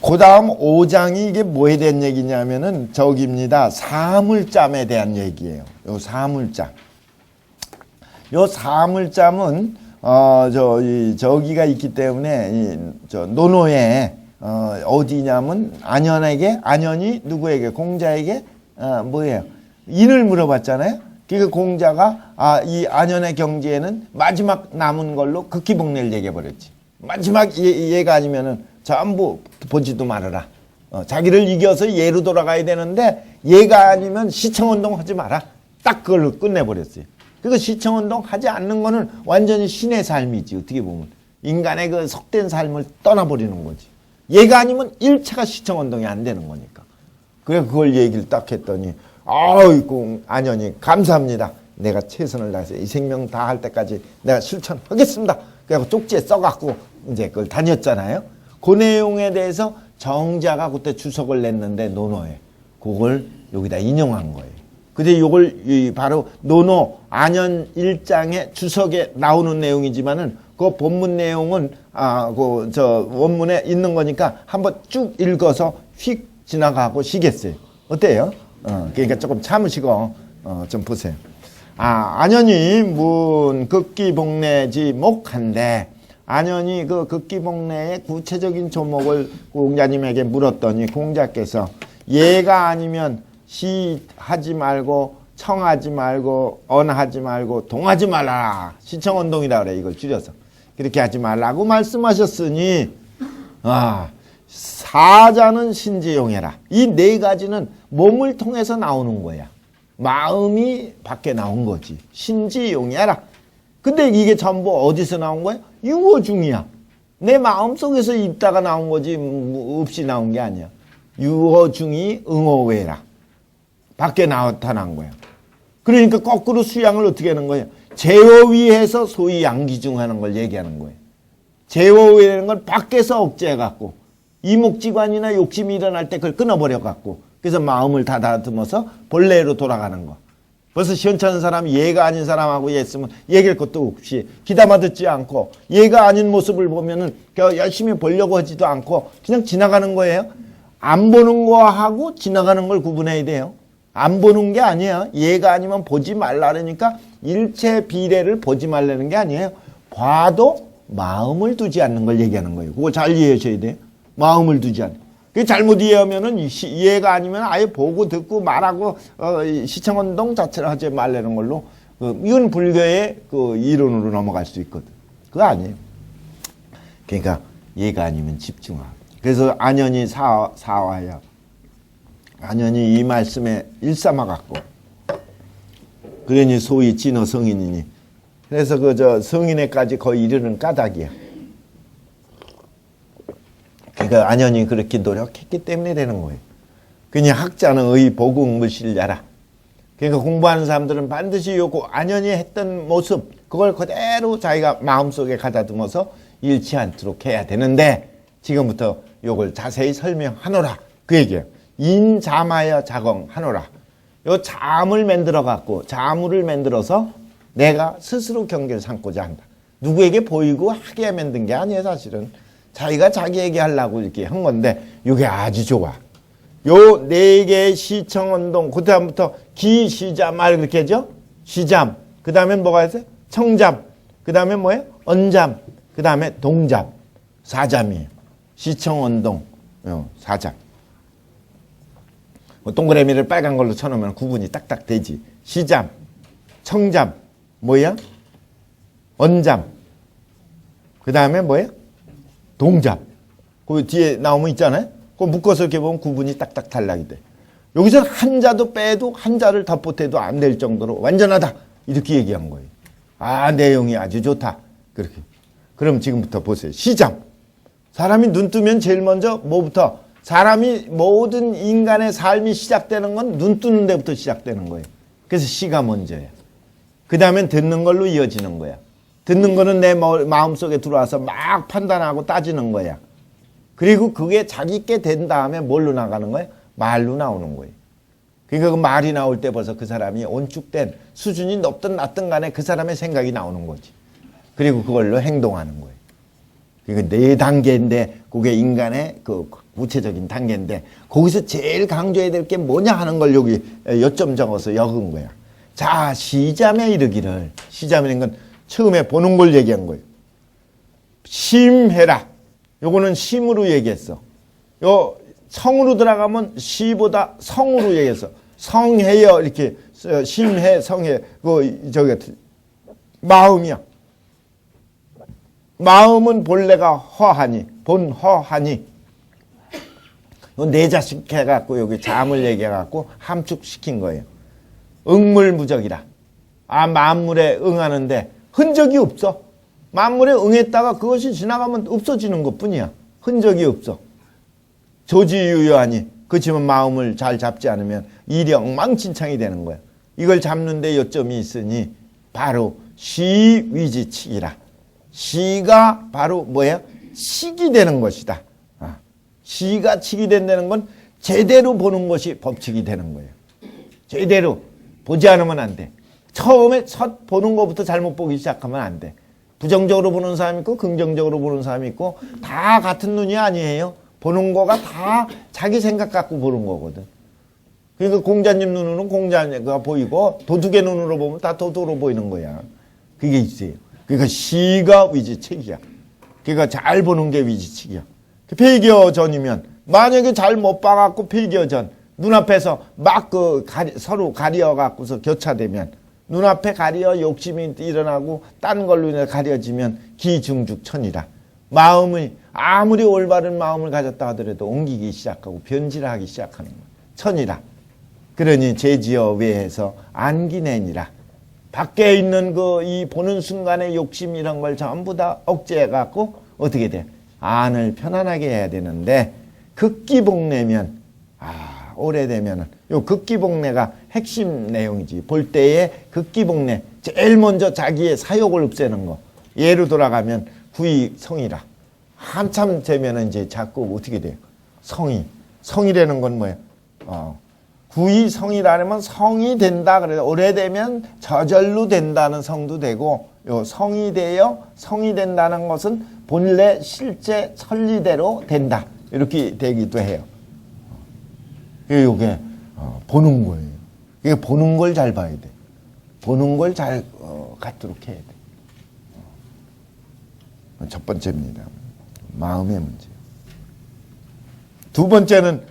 그 다음 5장이 이게 뭐에 대한 얘기냐면은 저기입니다. 사물잠에 대한 얘기예요. 요 사물잠. 요 사물잠은 저기가 있기 때문에 저 노노에 어디냐면 안현이 누구에게 공자에게 뭐예요? 인을 물어봤잖아요. 그 공자가 이 안현의 경지에는 마지막 남은 걸로 극기복례를 얘기해버렸지. 마지막 얘가 아니면은 전부 보지도 말아라. 자기를 이겨서 얘로 돌아가야 되는데 얘가 아니면 시청운동 하지 마라. 딱 그걸로 끝내버렸어요. 그리고 시청운동 하지 않는 거는 완전히 신의 삶이지. 어떻게 보면 인간의 그 속된 삶을 떠나버리는 거지. 얘가 아니면 일체가 시청운동이 안 되는 거니까. 그래 그걸 얘기를 딱 했더니 아이고 안현이 감사합니다. 내가 최선을 다해서 이 생명 다 할 때까지 내가 실천하겠습니다. 그래서 쪽지에 써갖고 이제 그걸 다녔잖아요. 그 내용에 대해서 정자가 그때 주석을 냈는데 논어에 그걸 여기다 인용한 거예요. 근데 이걸 바로 논어 안현 1장의 주석에 나오는 내용이지만은 그 본문 내용은 원문에 있는 거니까 한번 쭉 읽어서 휙 지나가고 쉬겠어요. 어때요? 그러니까 조금 참으시고 좀 보세요. 안현이 문 극기복례지 목한데 안현이 그 극기복례의 구체적인 조목을 공자님에게 물었더니 공자께서 얘가 아니면 시하지 말고 청하지 말고 언하지 말고 동하지 말라. 시청운동이라 그래. 이걸 줄여서. 그렇게 하지 말라고 말씀하셨으니 사자는 신지용해라. 이 네 가지는 몸을 통해서 나오는 거야. 마음이 밖에 나온 거지. 신지용해라. 근데 이게 전부 어디서 나온 거야? 유어 중이야. 내 마음속에서 있다가 나온 거지 없이 나온 게 아니야. 유어 중이 응어외라. 밖에 나타난 거야. 그러니까 거꾸로 수양을 어떻게 하는 거예요? 제어위에서 소위 양기중하는 걸 얘기하는 거예요. 제어위라는 걸 밖에서 억제해갖고 이목지관이나 욕심이 일어날 때 그걸 끊어버려갖고 그래서 마음을 다듬어서 본래로 돌아가는 거. 벌써 시원찮은 사람이 얘가 아닌 사람하고 얘기했으면 얘기할 것도 없이 귀담아 듣지 않고 얘가 아닌 모습을 보면은 열심히 보려고 하지도 않고 그냥 지나가는 거예요. 안 보는 거하고 지나가는 걸 구분해야 돼요. 안 보는 게 아니야. 얘가 아니면 보지 말라니까 일체 비례를 보지 말라는 게 아니에요. 봐도 마음을 두지 않는 걸 얘기하는 거예요. 그거 잘 이해하셔야 돼요. 마음을 두지 않는. 그 잘못 이해하면은 얘가 아니면 아예 보고 듣고 말하고 시청운동 자체를 하지 말라는 걸로 이건 불교의 그 이론으로 넘어갈 수 있거든. 그거 아니에요. 그러니까 얘가 아니면 집중하고. 그래서 안현이 사와야. 안현이 이 말씀에 일삼아갖고 그러니 소위 진어 성인이니 그래서 성인에까지 거의 이르는 까닭이야. 그러니까 안현이 그렇게 노력했기 때문에 되는 거예요. 그냥 학자는 의 보국무실야라. 그러니까 공부하는 사람들은 반드시 요거 안현이 했던 모습 그걸 그대로 자기가 마음속에 가다듬어서 잃지 않도록 해야 되는데 지금부터 요걸 자세히 설명하노라. 그 얘기예요. 인잠하여 자공하노라. 요 잠을 만들어 갖고 자물을 만들어서 내가 스스로 경계를 삼고자 한다. 누구에게 보이고 하게 만든 게 아니에요. 사실은 자기가 자기에게 하려고 이렇게 한 건데 이게 아주 좋아. 요 네 개의 시청운동 그 다음부터 기시자말 그렇게 하죠. 시잠 그 다음에 뭐가 있어요? 청잠 그 다음에 뭐예요? 언잠 그 다음에 동잠 사잠이에요. 시청운동 사잠. 동그라미를 빨간 걸로 쳐놓으면 구분이 딱딱 되지. 시잠, 청잠, 뭐야? 언잠. 그 다음에 뭐야? 동잠. 그 뒤에 나오면 있잖아요. 그거 묶어서 이렇게 보면 구분이 딱딱 달라게 돼. 여기서 한자도 빼도 한자를 덧보태도 안 될 정도로 완전하다. 이렇게 얘기한 거예요. 내용이 아주 좋다. 그렇게. 그럼 지금부터 보세요. 시잠. 사람이 눈 뜨면 제일 먼저 뭐부터? 사람이 모든 인간의 삶이 시작되는 건 눈 뜨는 데부터 시작되는 거예요. 그래서 시가 먼저야. 그 다음엔 듣는 걸로 이어지는 거야. 듣는 거는 내 마음속에 들어와서 막 판단하고 따지는 거야. 그리고 그게 자기께 된 다음에 뭘로 나가는 거야? 말로 나오는 거예요. 그러니까 그 말이 나올 때 벌써 그 사람이 온축된 수준이 높든 낮든 간에 그 사람의 생각이 나오는 거지. 그리고 그걸로 행동하는 거예요. 이거 네 단계인데 그게 인간의 그 구체적인 단계인데 거기서 제일 강조해야 될 게 뭐냐 하는 걸 여기 요점 적어서 적은 거야. 자, 시잠에 이르기를. 시잠이라는 건 처음에 보는 걸 얘기한 거예요. 심해라. 요거는 심으로 얘기했어. 요 성으로 들어가면 시보다 성으로 얘기했어. 성해여 이렇게 심해 성해 그 저기 마음이야. 마음은 본래가 허하니 본허하니 네 자식 해갖고 여기 잠을 얘기해갖고 함축시킨 거예요. 응물무적이라. 아, 만물에 응하는데 흔적이 없어. 만물에 응했다가 그것이 지나가면 없어지는 것뿐이야. 흔적이 없어. 조지유효하니. 그렇지만 마음을 잘 잡지 않으면 일이 엉망진창이 되는 거야. 이걸 잡는데 요점이 있으니 바로 시위지치기라. 시가 바로 뭐야? 칙이 되는 것이다. 시가 칙이 된다는 건 제대로 보는 것이 법칙이 되는 거예요. 제대로 보지 않으면 안 돼. 처음에 첫 보는 것부터 잘못 보기 시작하면 안 돼. 부정적으로 보는 사람이 있고 긍정적으로 보는 사람이 있고 다 같은 눈이 아니에요. 보는 거가 다 자기 생각 갖고 보는 거거든. 그러니까 공자님 눈으로는 공자가 보이고 도둑의 눈으로 보면 다 도둑으로 보이는 거야. 그게 있어요. 그러니까 시가 위지책이야. 그러니까 잘 보는 게 위지책이야. 필교전이면 만약에 잘 못 봐갖고 필교전 눈앞에서 막 서로 가려 갖고서 교차되면 눈앞에 가려 욕심이 일어나고 딴 걸로 인해 가려지면 기중죽천이라. 마음이 아무리 올바른 마음을 가졌다 하더라도 옮기기 시작하고 변질하기 시작하는 거야. 천이라. 그러니 제지어 외에서 안기내니라. 밖에 있는 이 보는 순간의 욕심 이런 걸 전부 다 억제해 갖고 어떻게 돼? 안을 편안하게 해야 되는데 극기복내면 오래되면은 요 극기복내가 핵심 내용이지. 볼 때에 극기복내 제일 먼저 자기의 사욕을 없애는 거. 예로 돌아가면 구의성이라. 한참 되면은 이제 자꾸 어떻게 돼요? 성이라는 건 뭐예요? 구의성이라면 성이 된다. 그래서 오래되면 저절로 된다는 성도 되고, 요 성이 되어 성이 된다는 것은 본래 실제 천리대로 된다. 이렇게 되기도 해요. 이게 보는 거예요. 이게 보는 걸 잘 봐야 돼. 보는 걸 잘 갖도록 해야 돼. 첫 번째입니다. 마음의 문제. 두 번째는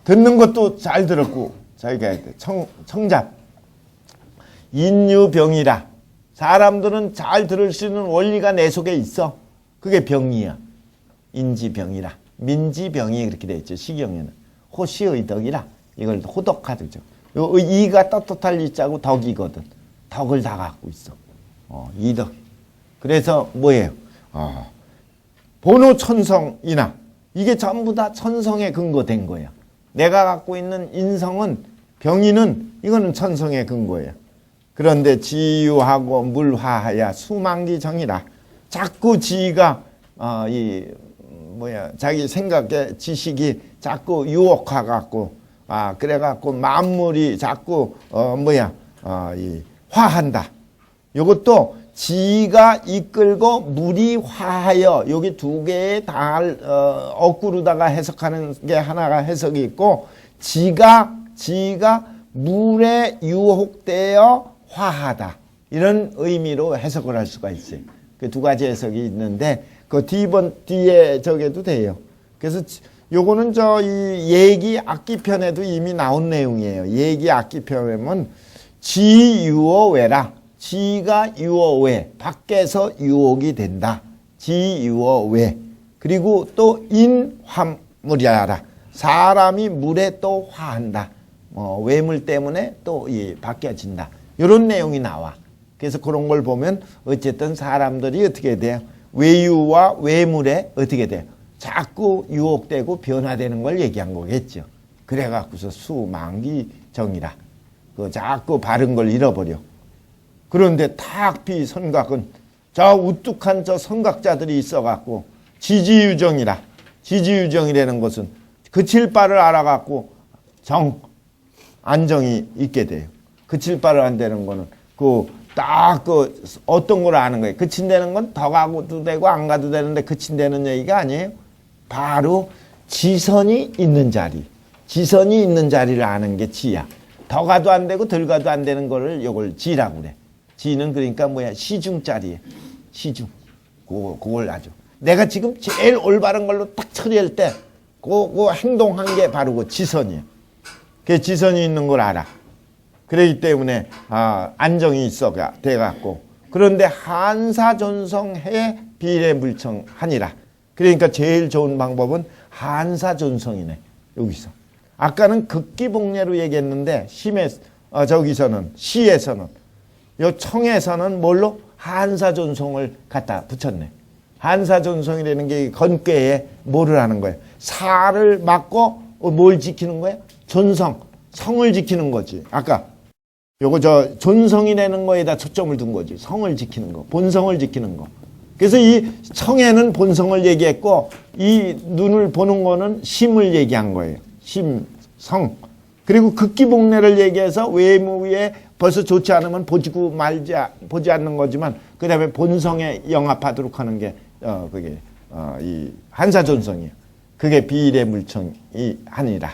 듣는 것도 잘 들었고 자기가 해야 돼. 청잡. 인유병이라. 사람들은 잘 들을 수 있는 원리가 내 속에 있어. 그게 병이야. 인지병이라. 민지병이 그렇게 돼 있죠. 시경에는. 호시의 덕이라. 이걸 호덕하죠. 요 이가 떳떳할 이자고 덕이거든. 덕을 다 갖고 있어. 이덕. 그래서 뭐예요? 본호천성이나 이게 전부 다 천성에 근거된 거야. 내가 갖고 있는 인성은 병이는 이거는 천성에 근거야. 그런데 지유하고 물화하야 수만기정이라. 자꾸 지가 자기 생각의 지식이 자꾸 유혹화 갖고 그래 갖고 만물이 자꾸 화한다. 이것도 지가 이끌고 물이 화하여 여기 두 개의 달 거꾸로다가 해석하는 게 하나가 해석이 있고 지가 물에 유혹되어 화하다. 이런 의미로 해석을 할 수가 있어요. 그 두 가지 해석이 있는데 그 뒤에 저게도 돼요. 그래서 요거는 이 얘기 악기편에도 이미 나온 내용이에요. 얘기 악기편에는 지유어외라. 지가 유어외. 밖에서 유혹이 된다. 지유어외. 그리고 또 인화물이라. 사람이 물에 또 화한다. 외물 때문에 또 바뀌어진다. 이런 내용이 나와. 그래서 그런 걸 보면 어쨌든 사람들이 어떻게 돼요? 외유와 외물에 어떻게 돼요? 자꾸 유혹되고 변화되는 걸 얘기한 거겠죠. 그래갖고서 수만기정이라. 자꾸 바른 걸 잃어버려. 그런데 탁비 선각은 우뚝한 선각자들이 있어갖고 지지유정이라. 지지유정이라는 것은 그칠 바를 알아갖고 안정이 있게 돼요. 그칠 바를 안 되는 거는 딱 그 어떤 걸 아는 거예요. 그친다는 건 더 가도 되고 안 가도 되는데 그친다는 얘기가 아니에요. 바로 지선이 있는 자리. 지선이 있는 자리를 아는 게 지야. 더 가도 안 되고 덜 가도 안 되는 거를 요걸 지라고 그래. 지는 그러니까 뭐야? 시중짜리에. 시중. 그걸 아주. 내가 지금 제일 올바른 걸로 딱 처리할 때 그 행동한 게 바로 그 지선이에요. 그 지선이 있는 걸 알아. 그렇기 때문에 안정이 있어가 돼갖고 그런데 한사존성해 비례물청하니라. 그러니까 제일 좋은 방법은 한사존성이네. 여기서 아까는 극기복례로 얘기했는데 저기서는 시에서는 요 청에서는 뭘로 한사존성을 갖다 붙였네. 한사존성이라는 게 건괴에 뭐를 하는 거예요? 사를 막고 뭘 지키는 거예요? 존성, 성을 지키는 거지. 아까 요거 존성이라는 거에다 초점을 둔 거지. 성을 지키는 거, 본성을 지키는 거. 그래서 이 청에는 본성을 얘기했고 이 눈을 보는 거는 심을 얘기한 거예요. 심, 성. 그리고 극기복례를 얘기해서 외모에 벌써 좋지 않으면 보지 않는 거지만 그 다음에 본성에 영합하도록 하는 게 그게 이 한사존성이에요. 그게 비례물청이 아니라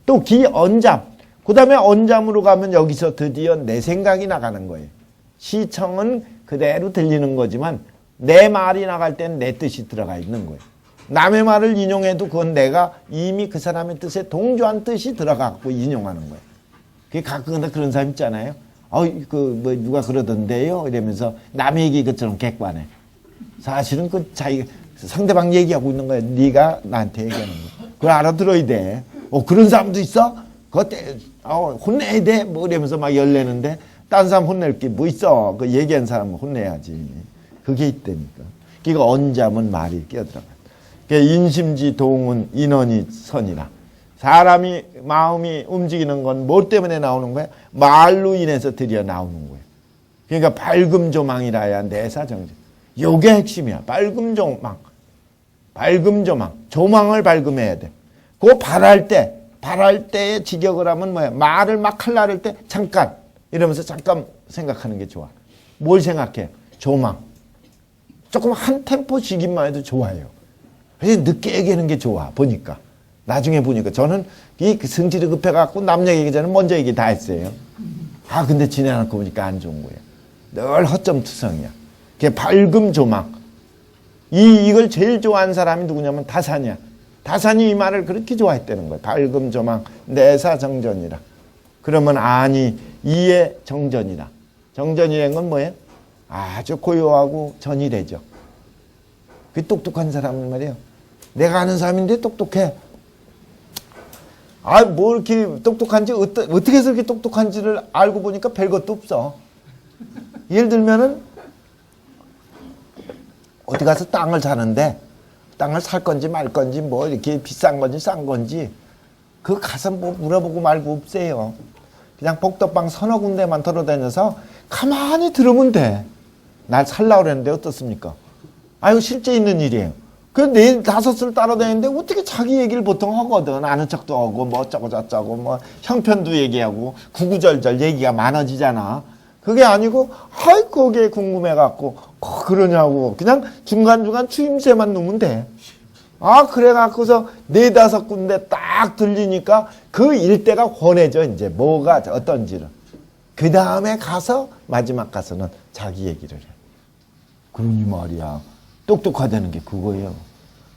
또 기언잠. 그 다음에 언잠으로 가면 여기서 드디어 내 생각이 나가는 거예요. 시청은 그대로 들리는 거지만 내 말이 나갈 땐 내 뜻이 들어가 있는 거예요. 남의 말을 인용해도 그건 내가 이미 그 사람의 뜻에 동조한 뜻이 들어가고 인용하는 거예요. 그게 가끔 그런 사람 있잖아요. 누가 그러던데요? 이러면서 남의 얘기 것처럼 객관해. 사실은 그 자기 상대방 얘기하고 있는 거야. 네가 나한테 얘기하는 거. 그걸 알아들어야 돼. 그런 사람도 있어? 그때 혼내야 돼. 뭐 이러면서 막 열내는데 딴 사람 혼낼 게 뭐 있어? 그 얘기한 사람은 혼내야지. 그게 있다니까. 그러니까 언잠은 말이 끼어들어가. 인심지 동은 인원이 선이라. 사람이 마음이 움직이는 건 뭐 때문에 나오는 거야? 말로 인해서 드디어 나오는 거예요. 그러니까 밝음조망이라야 내사정정. 요게 핵심이야. 밝음조망. 밝음조망. 조망을 밝음해야 돼. 그거 발할 때의 직역을 하면 뭐야? 말을 막 하려를 때 잠깐 이러면서 잠깐 생각하는 게 좋아. 뭘 생각해? 조망. 조금 한 템포 쉬기만 해도 좋아요. 그래서 늦게 얘기하는 게 좋아. 보니까. 나중에 보니까 저는 이 성질이 급해갖고 남 얘기하기 전에 먼저 얘기 다 했어요. 근데 지내놓고 보니까 안 좋은 거예요. 늘 허점투성이야. 그게 밝음 조망. 이걸 제일 좋아하는 사람이 누구냐면 다산이야. 다산이 이 말을 그렇게 좋아했다는 거예요. 밝음 조망 내사정전이라. 그러면 아니 이의 정전이라. 정전이라는 건 뭐예요? 아주 고요하고 전이래죠. 그 똑똑한 사람은 말이에요. 내가 아는 사람인데 똑똑해. 뭐 이렇게 똑똑한지, 어떻게 해서 이렇게 똑똑한지를 알고 보니까 별것도 없어. 예를 들면은, 어디 가서 땅을 사는데, 땅을 살 건지 말 건지, 뭐 이렇게 비싼 건지 싼 건지, 그거 가서 뭐 물어보고 말고 없어요. 그냥 복덕방 서너 군데만 돌아다녀서 가만히 들으면 돼. 날 살라고 그랬는데 어떻습니까? 이거 실제 있는 일이에요. 내일 다섯을 따라다니는데 어떻게 자기 얘기를 보통 하거든. 아는 척도 하고 뭐 어쩌고 저쩌고 뭐 형편도 얘기하고 구구절절 얘기가 많아지잖아. 그게 아니고 거기에 궁금해갖고 그러냐고 그냥 중간중간 추임새만 넣으면 돼. 그래갖고서 네다섯 군데 딱 들리니까 그 일대가 훤해져. 이제 뭐가 어떤지를. 그 다음에 가서 마지막 가서는 자기 얘기를 해. 그러니 말이야. 똑똑하다는 게 그거예요.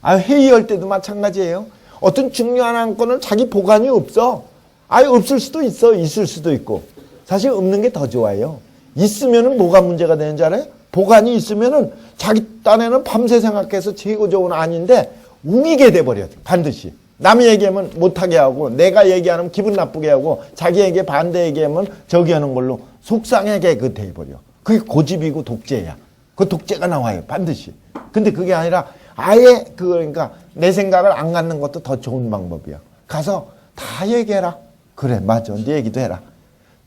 회의할 때도 마찬가지예요. 어떤 중요한 안건을 자기 보관이 없어. 없을 수도 있어. 있을 수도 있고. 사실 없는 게 더 좋아요. 있으면은 뭐가 문제가 되는지 알아요? 보관이 있으면은 자기 딴에는 밤새 생각해서 최고 좋은 안인데 우기게 돼버려. 반드시. 남이 얘기하면 못하게 하고 내가 얘기하면 기분 나쁘게 하고 자기에게 반대 얘기하면 저기 하는 걸로 속상하게 돼버려. 그게 고집이고 독재야. 그 독재가 나와요. 반드시. 근데 그게 아니라 아예 그러니까 내 생각을 안 갖는 것도 더 좋은 방법이야. 가서 다 얘기해라. 그래 맞아. 네 얘기도 해라.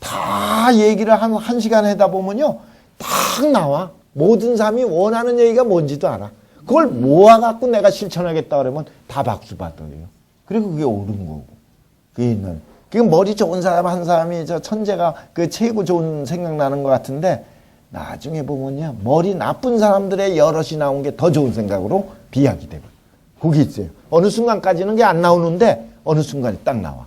다 얘기를 한 시간 하다 보면요. 딱 나와. 모든 사람이 원하는 얘기가 뭔지도 알아. 그걸 모아갖고 내가 실천하겠다 그러면 다 박수 받아요. 그리고 그게 옳은 거고. 그게 있는. 그 머리 좋은 사람 한 사람이 저 천재가 그 최고 좋은 생각 나는 것 같은데 나중에 보면요, 머리 나쁜 사람들의 여럿이 나온 게 더 좋은 생각으로 비약이 되고, 그게 있어요. 어느 순간까지는 게 안 나오는데 어느 순간에 딱 나와.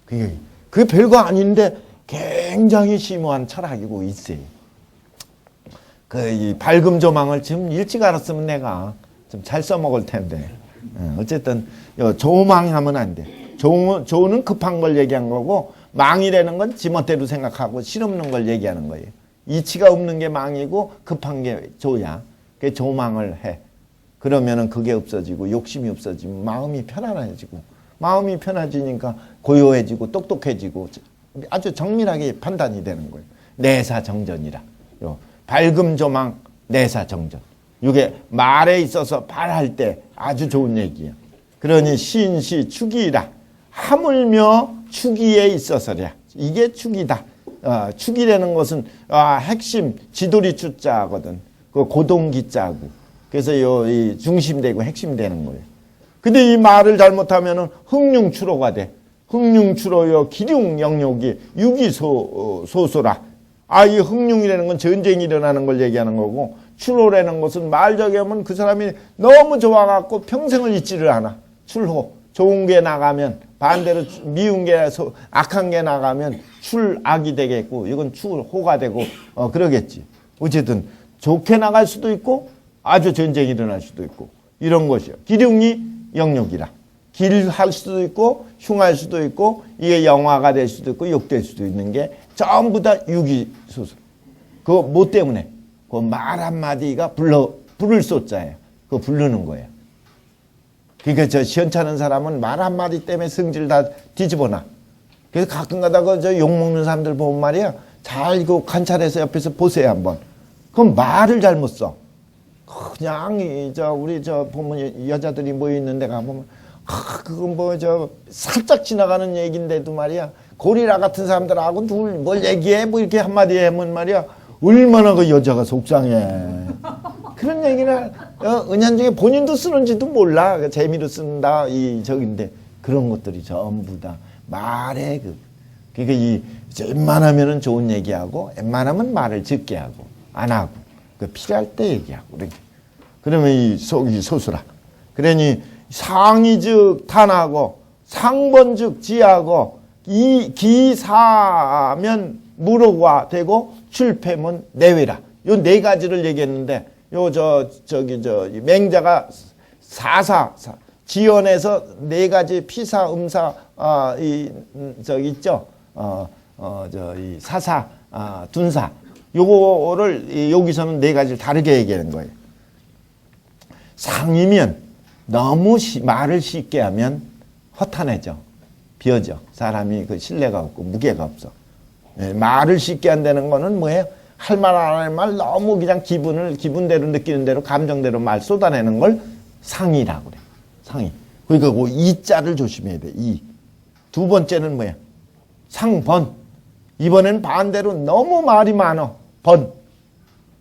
그게 별거 아닌데 굉장히 심오한 철학이고 있어요. 이 밝음 조망을 지금 일찍 알았으면 내가 좀 잘 써먹을 텐데. 어쨌든 조망하면 안 돼. 조는 급한 걸 얘기한 거고, 망이라는 건 지멋대로 생각하고 실없는 걸 얘기하는 거예요. 이치가 없는 게 망이고 급한 게 조야. 그 조망을 해. 그러면은 그게 없어지고 욕심이 없어지면 마음이 편안해지고, 마음이 편해지니까 고요해지고 똑똑해지고 아주 정밀하게 판단이 되는 거예요. 내사정전이라. 밝음 조망 내사정전. 이게 말에 있어서 말할 때 아주 좋은 얘기예요. 그러니 신시 축이라. 하물며 축이에 있어서랴. 이게 축이다. 축이라는 것은 핵심 지도리 축자거든. 그 고동기자고. 그래서 이 중심되고 핵심되는 거예요. 근데 이 말을 잘못하면은 흥룡추로가 돼. 흥룡추로요 기륭 영욕이 유기소소라. 이 흥룡이라는 건 전쟁이 일어나는 걸 얘기하는 거고, 추로라는 것은 말적에 하면 그 사람이 너무 좋아갖고 평생을 잊지를 않아. 출호. 좋은 게 나가면, 반대로 미운 게, 악한 게 나가면 출악이 되겠고, 이건 출호가 되고, 그러겠지. 어쨌든 좋게 나갈 수도 있고, 아주 전쟁이 일어날 수도 있고, 이런 것이요. 기륭이 영욕이라. 길할 수도 있고, 흉할 수도 있고, 이게 영화가 될 수도 있고, 욕될 수도 있는 게 전부 다 유기소설. 그거 뭐 때문에? 그 말 한마디가 부를 쏘자예요. 그거 부르는 거예요. 그러니까 저 시원찮은 사람은 말 한마디 때문에 성질 다 뒤집어놔. 그래서 가끔 가다가 저 욕먹는 사람들 보면 말이야, 잘 이거 관찰해서 옆에서 보세요, 한번. 그럼 말을 잘못 써. 그냥, 우리 보면 여자들이 모여있는 데 가보면, 그건 살짝 지나가는 얘기인데도 말이야, 고리라 같은 사람들하고 둘 뭘 얘기해? 이렇게 한마디 하면 말이야, 얼마나 그 여자가 속상해. 그런 얘기를, 은연중에 본인도 쓰는지도 몰라. 재미로 쓴다, 저긴데. 그런 것들이 전부 다 말의 그러니까 웬만하면은 좋은 얘기하고, 웬만하면 말을 적게 하고, 안 하고, 필요할 때 얘기하고, 그렇게. 그러면 이 속이 소수라. 그러니 상이즉 탄하고, 상번즉 지하고, 이 기사면 무로가 되고, 출패면 내외라. 요 네 가지를 얘기했는데, 맹자가 지연에서 네 가지 피사, 음사, 있죠? 이 사사, 둔사. 요거를 여기서는 네 가지를 다르게 얘기하는 거예요. 상이면 너무 말을 쉽게 하면 허탄해져. 비어져. 사람이 그 신뢰가 없고 무게가 없어. 말을 쉽게 한다는 거는 뭐예요? 할 말 안 할 말 너무 그냥 기분대로 느끼는 대로 감정대로 말 쏟아내는 걸 상이라고 그래. 상이. 그러니까 그 이자를 조심해야 돼. 이. 두 번째는 뭐야? 상번. 이번엔 반대로 너무 말이 많어. 번.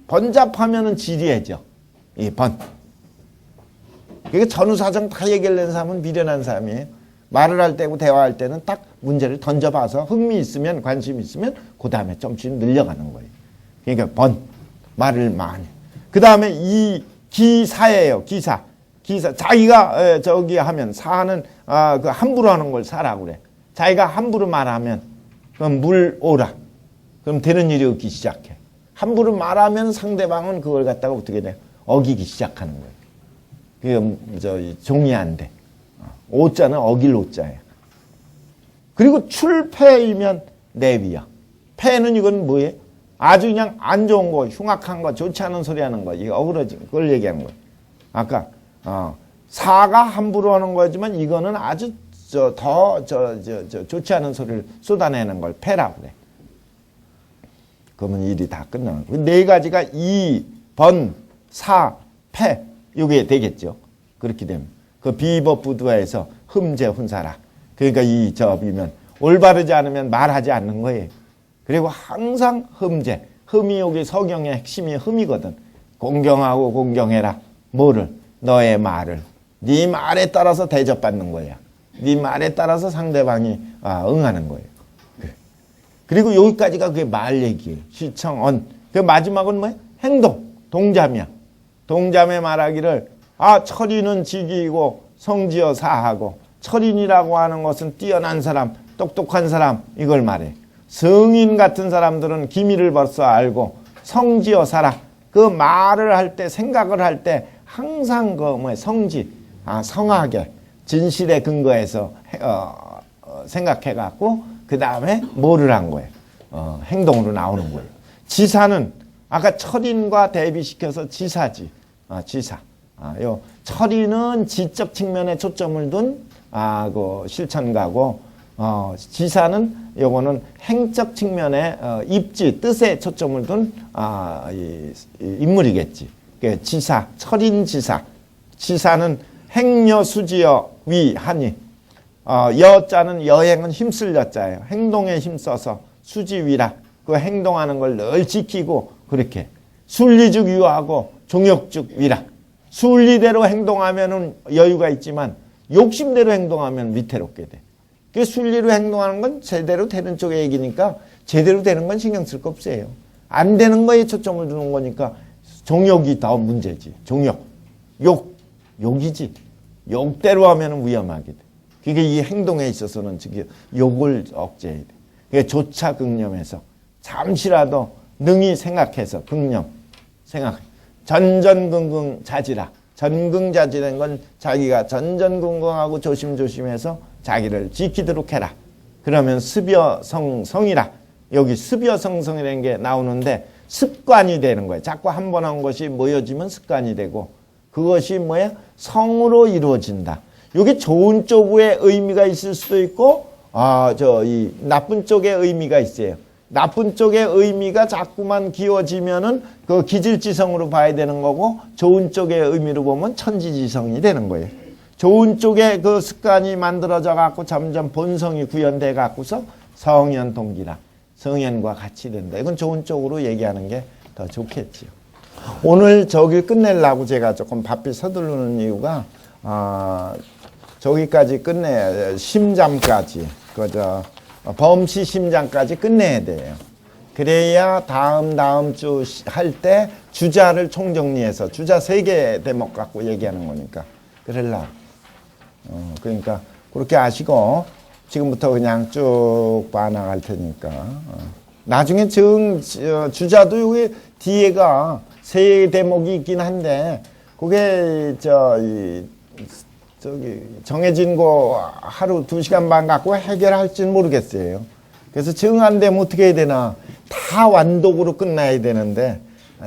번잡하면은 지리해져. 이 번. 그게 전후사정 다 얘기하는 사람은 미련한 사람이에요. 말을 할 때고 대화할 때는 딱 문제를 던져봐서 흥미 있으면 관심 있으면 그 다음에 점씩 늘려가는 거예요. 그러니까 번. 말을 많이. 그 다음에 이 기사예요. 기사. 자기가 하면 사는 그 함부로 하는 걸 사라고 그래. 자기가 함부로 말하면 그럼 물 오라. 그럼 되는 일이 없기 시작해. 함부로 말하면 상대방은 그걸 갖다가 어떻게 돼? 어기기 시작하는 거예요. 그게 종이 안 돼. 오자는 어길 오자예요. 그리고 출패이면 내위야. 패는 이건 뭐예요? 아주 그냥 안 좋은 거, 흉악한 거, 좋지 않은 소리 하는 거, 이거 어그러진 그걸 얘기하는 거예요. 아까 사가 함부로 하는 거지만 이거는 아주 좋지 않은 소리를 쏟아내는 걸 패라고 그래. 그러면 일이 다 끝나는 거예요. 네 가지가 이, 번, 사, 패 이게 되겠죠. 그렇게 되면 그 비법부두에서 흠제 훈사라. 그러니까 이 접이면 올바르지 않으면 말하지 않는 거예요. 그리고 항상 흠제. 흠이 여기 서경의 핵심이 흠이거든. 공경하고 공경해라. 뭐를? 너의 말을. 네 말에 따라서 대접받는 거야. 네 말에 따라서 상대방이 응하는 거예요. 그리고 여기까지가 그게 말 얘기예요. 시청언. 그 마지막은 뭐야? 행동, 동자미야. 동자매 말하기를 철인은 직이고 성지어 사하고, 철인이라고 하는 것은 뛰어난 사람, 똑똑한 사람, 이걸 말해. 성인 같은 사람들은 기미를 벌써 알고 성지어 살아. 그 말을 할 때, 생각을 할 때 항상 성지, 성하게 진실에 근거해서 생각해갖고 그 다음에 뭐를 한 거예요? 행동으로 나오는 거예요. 지사는 아까 철인과 대비시켜서 지사지. 지사. 요 철인은 지적 측면에 초점을 둔 그 실천가고, 지사는 요거는 행적 측면에 입지, 뜻에 초점을 둔 인물이겠지. 지사, 철인 지사. 지사는 행여 수지어 위하니, 여자는 여행은 힘쓸 여자예요. 행동에 힘써서 수지위라. 그 행동하는 걸 늘 지키고, 그렇게 순리즉 유하고 종욕즉 위라. 순리대로 행동하면은 여유가 있지만 욕심대로 행동하면 위태롭게 돼. 그 순리로 행동하는 건 제대로 되는 쪽의 얘기니까 제대로 되는 건 신경 쓸 거 없어요. 안 되는 거에 초점을 두는 거니까 종욕이 더 문제지. 종욕. 욕이지. 욕대로 하면 위험하게 돼. 그게 이 행동에 있어서는 욕을 억제해야 돼. 그게 조차 긍념해서 잠시라도 능히 생각해서 긍념 생각. 전전긍긍 자지라. 전긍자지된 건 자기가 전전긍긍하고 조심조심해서 자기를 지키도록 해라. 그러면 습여성성이라. 여기 습여성성이라는 게 나오는데 습관이 되는 거예요. 자꾸 한 번 한 것이 모여지면 습관이 되고, 그것이 뭐야? 성으로 이루어진다. 이게 좋은 쪽의 의미가 있을 수도 있고, 이 나쁜 쪽의 의미가 있어요. 나쁜 쪽의 의미가 자꾸만 기워지면은 그 기질지성으로 봐야 되는 거고, 좋은 쪽의 의미로 보면 천지지성이 되는 거예요. 좋은 쪽에 그 습관이 만들어져 갖고 점점 본성이 구현돼 갖고서 성현동기라. 성현과 같이 된다. 이건 좋은 쪽으로 얘기하는 게 더 좋겠지요. 오늘 저길 끝내려고 제가 조금 바삐 서두르는 이유가, 저기까지 끝내야, 심잠까지, 범시 심장까지 끝내야 돼요. 그래야 다음 주 할 때 주자를 총정리해서 주자 3개 대목 갖고 얘기하는 거니까. 그럴라. 그러니까 그렇게 아시고 지금부터 그냥 쭉 봐나갈 테니까. 나중에 주자도 여기 뒤에가 3대목이 있긴 한데, 그게 정해진 거 하루 2시간 반 갖고 해결할지는 모르겠어요. 그래서 정 안 되면 어떻게 해야 되나. 다 완독으로 끝나야 되는데,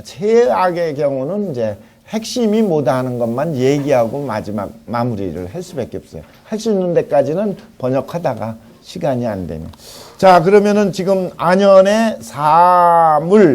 최악의 경우는 이제 핵심이 못하는 것만 얘기하고 마지막 마무리를 할 수밖에 없어요. 할 수 있는 데까지는 번역하다가 시간이 안 되면. 자, 그러면은 지금 안연의 사물짬이라고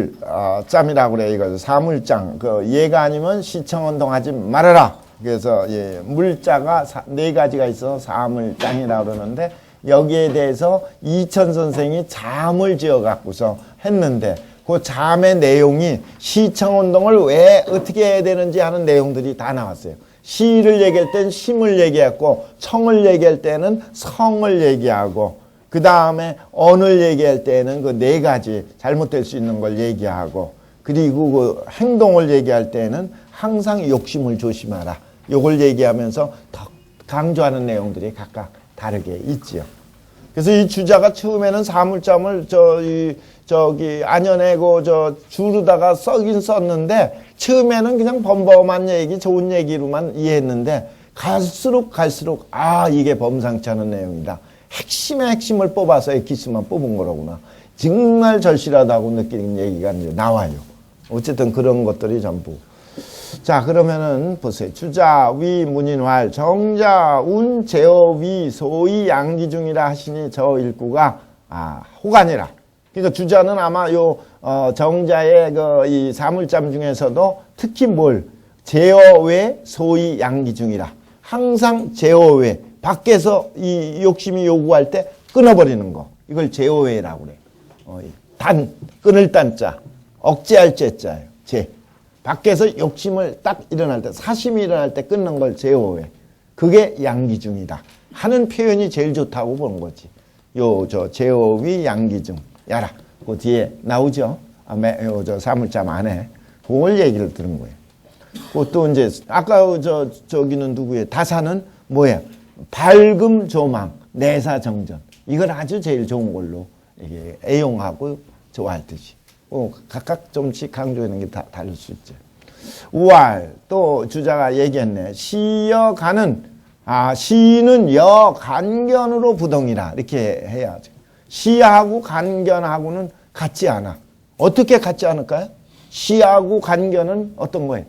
그래요. 이거 사물장. 얘가 아니면 시청운동하지 말아라. 그래서 물자가 4가지가 있어서 사물장이라고 그러는데, 여기에 대해서 이천 선생이 잠을 지어 갖고서 했는데, 그 잠의 내용이 시청운동을 왜 어떻게 해야 되는지 하는 내용들이 다 나왔어요. 시를 얘기할 땐 심을 얘기했고, 청을 얘기할 때는 성을 얘기하고, 그 다음에 언을 얘기할 때는 그 4가지 잘못될 수 있는 걸 얘기하고, 그리고 그 행동을 얘기할 때는 항상 욕심을 조심하라. 요걸 얘기하면서 더 강조하는 내용들이 각각 다르게 있지요. 그래서 이 주자가 처음에는 사물짬을 안연에 주르다가 써긴 썼는데, 처음에는 그냥 범범한 얘기, 좋은 얘기로만 이해했는데, 갈수록 이게 범상치 않은 내용이다. 핵심의 핵심을 뽑아서 엑기스만 뽑은 거로구나. 정말 절실하다고 느끼는 얘기가 이제 나와요. 어쨌든 그런 것들이 전부. 자, 그러면은 보세요. 주자 위 문인활 정자 운 제어 위 소위 양기중이라 하시니 저 일구가 호간이라. 그러니까 주자는 아마 정자의 이 사물잠 중에서도 특히 제어외 소위 양기중이라. 항상 제어외 밖에서 이 욕심이 요구할 때 끊어버리는 거. 이걸 제어외라고 그래. 끊을 딴자, 억제할 제자예요. 밖에서 욕심을 딱 일어날 때, 사심이 일어날 때 끊는 걸 제어외. 그게 양기중이다 하는 표현이 제일 좋다고 보는 거지. 제어위 양기중. 야라. 그 뒤에 나오죠. 저 사물잠 안에. 그걸 얘기를 들은 거예요. 그것도 이제 아까 저기는 누구예요? 다사는 뭐야? 밝음 조망, 내사정전. 이걸 아주 제일 좋은 걸로 이게 애용하고 좋아할 듯이. 각각 좀씩 강조하는 게 다 다를 수 있죠. 우알 또 주자가 얘기했네. 시여간은 시는 여간견으로 부동이라 이렇게 해야죠. 시하고 간견하고는 같지 않아. 어떻게 같지 않을까요? 시하고 간견은 어떤 거예요?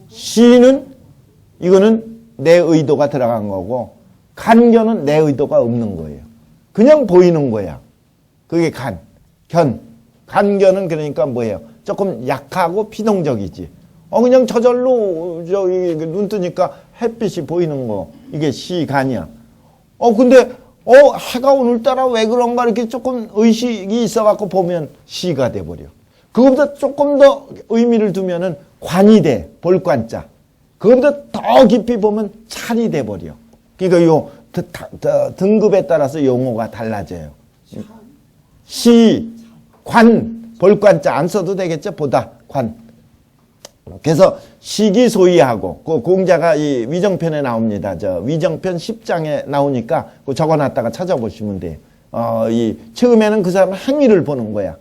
시는 이거는 내 의도가 들어간 거고 간견은 내 의도가 없는 거예요. 그냥 보이는 거야. 그게 간견은 그러니까 뭐예요? 조금 약하고 피동적이지. 그냥 저절로 저기 눈 뜨니까 햇빛이 보이는 거. 이게 시간이야. 근데 해가 오늘따라 왜 그런가 이렇게 조금 의식이 있어갖고 보면 시가 돼버려. 그거보다 조금 더 의미를 두면은 관이 돼. 볼관자. 그거보다 더 깊이 보면 찰이 돼버려. 그러니까 요 등급에 따라서 용어가 달라져요. 시, 관, 볼관자 안 써도 되겠죠? 보다, 관. 그래서 시기소이하고 그 공자가 이 위정편에 나옵니다. 저 위정편 10장에 나오니까 그 적어놨다가 찾아보시면 돼요. 이 처음에는 그 사람 행위를 보는 거야.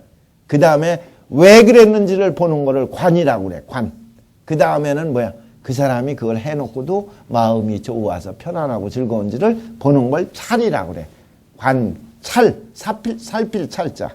그 다음에 왜 그랬는지를 보는 거를 관이라고 그래. 관. 그 다음에는 뭐야? 그 사람이 그걸 해놓고도 마음이 좋아서 편안하고 즐거운지를 보는 걸 찰이라고 그래. 관, 찰, 살필 찰자.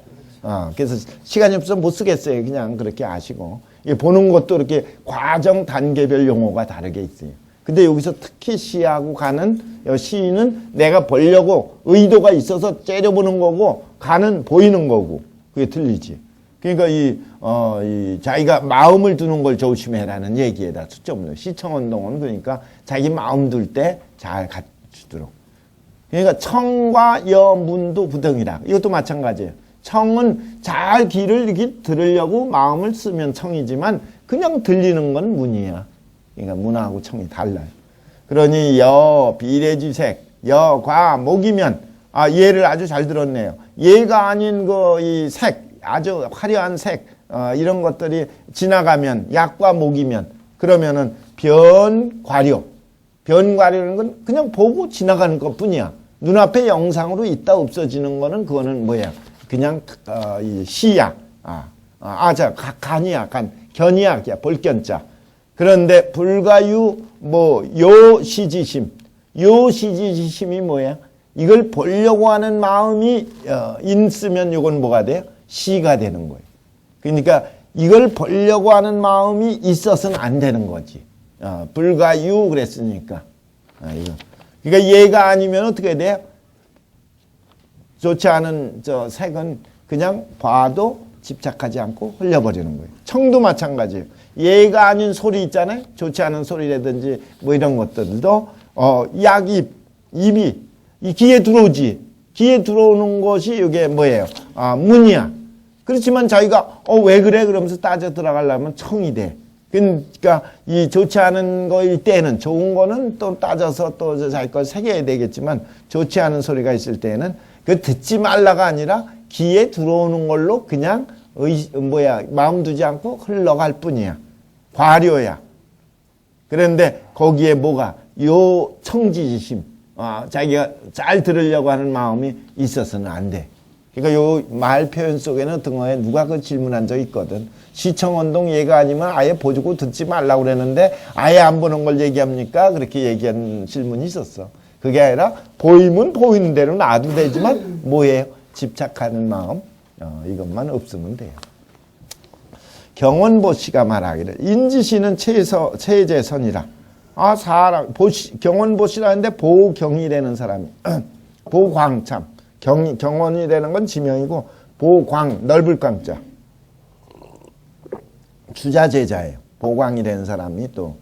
그래서 시간이 없어서 못 쓰겠어요. 그냥 그렇게 아시고. 보는 것도 이렇게 과정 단계별 용어가 다르게 있어요. 근데 여기서 특히 시하고 간은, 시는 내가 보려고 의도가 있어서 째려보는 거고, 간은 보이는 거고. 그게 틀리지. 그러니까 이 자기가 마음을 두는 걸 조심해라는 얘기에다 초점을. 시청운동은 그러니까 자기 마음 둘 때 잘 갖추도록. 그러니까 청과 여문도 부등이라. 이것도 마찬가지예요. 청은 잘 귀를 이렇게 들으려고 마음을 쓰면 청이지만 그냥 들리는 건 문이야. 그러니까 문하고 청이 달라요. 그러니 비례지색, 과 목이면 얘를 아주 잘 들었네요. 얘가 아닌 이 색, 아주 화려한 색 이런 것들이 지나가면 약과 목이면 그러면은 변과료. 변과료는 건 그냥 보고 지나가는 것뿐이야. 눈앞에 영상으로 있다 없어지는 거는 그거는 뭐야? 그냥 이 시야. 간이야. 견이야. 볼견자. 그런데 불가유 요시지심. 요시지심이 뭐야? 이걸 보려고 하는 마음이 있으면 이건 뭐가 돼요? 시가 되는 거예요. 그러니까 이걸 보려고 하는 마음이 있어서는 안 되는 거지. 불가유 그랬으니까. 이거. 그러니까 얘가 아니면 어떻게 돼요? 좋지 않은 색은 그냥 봐도 집착하지 않고 흘려버리는 거예요. 청도 마찬가지예요. 얘가 아닌 소리 있잖아요. 좋지 않은 소리라든지 뭐 이런 것들도 입이 이 귀에 들어오지. 귀에 들어오는 것이 이게 뭐예요? 문이야. 그렇지만 자기가 왜 그래? 그러면서 따져 들어가려면 청이 돼. 그러니까 이 좋지 않은 거일 때는 좋은 거는 또 따져서 또 자기 걸 새겨야 되겠지만 좋지 않은 소리가 있을 때는 그 듣지 말라가 아니라 귀에 들어오는 걸로 그냥 마음 두지 않고 흘러갈 뿐이야. 과료야. 그런데 거기에 뭐가 요 청지지심. 자기가 잘 들으려고 하는 마음이 있어서는 안 돼. 그러니까 요 말 표현 속에는 등어에 누가 그 질문한 적 있거든. 시청운동 얘가 아니면 아예 보고 듣지 말라고 그랬는데 아예 안 보는 걸 얘기합니까? 그렇게 얘기한 질문이 있었어. 그게 아니라 보이면 보이는 대로 놔도 되지만 뭐예요? 집착하는 마음 이것만 없으면 돼요. 경원보 씨가 말하기를 인지시는 체제선이라. 사람 경원보 씨라는데 보경이라는 사람이 보광참 경원이라는 건 지명이고 보광 넓을 광자 주자제자예요. 보광이라는 사람이 또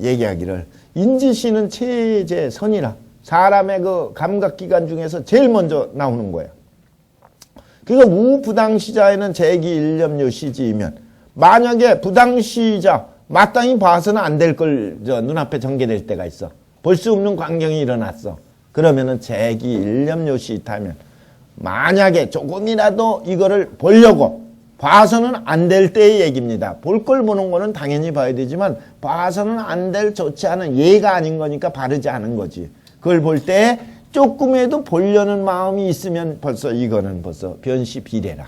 얘기하기를 인지시는 체제선이라. 사람의 그 감각기관 중에서 제일 먼저 나오는 거예요. 그러니까 우부당시자에는 재기 일념요시지이면 만약에 부당시자 마땅히 봐서는 안 될 걸 눈앞에 전개될 때가 있어. 볼 수 없는 광경이 일어났어. 그러면은 재기 일념요시 있다면 만약에 조금이라도 이거를 보려고 봐서는 안 될 때의 얘기입니다. 볼 걸 보는 거는 당연히 봐야 되지만 봐서는 안 될 좋지 않은 예가 아닌 거니까 바르지 않은 거지. 그걸 볼 때 조금이라도 보려는 마음이 있으면 벌써 이거는 벌써 변시 비례라.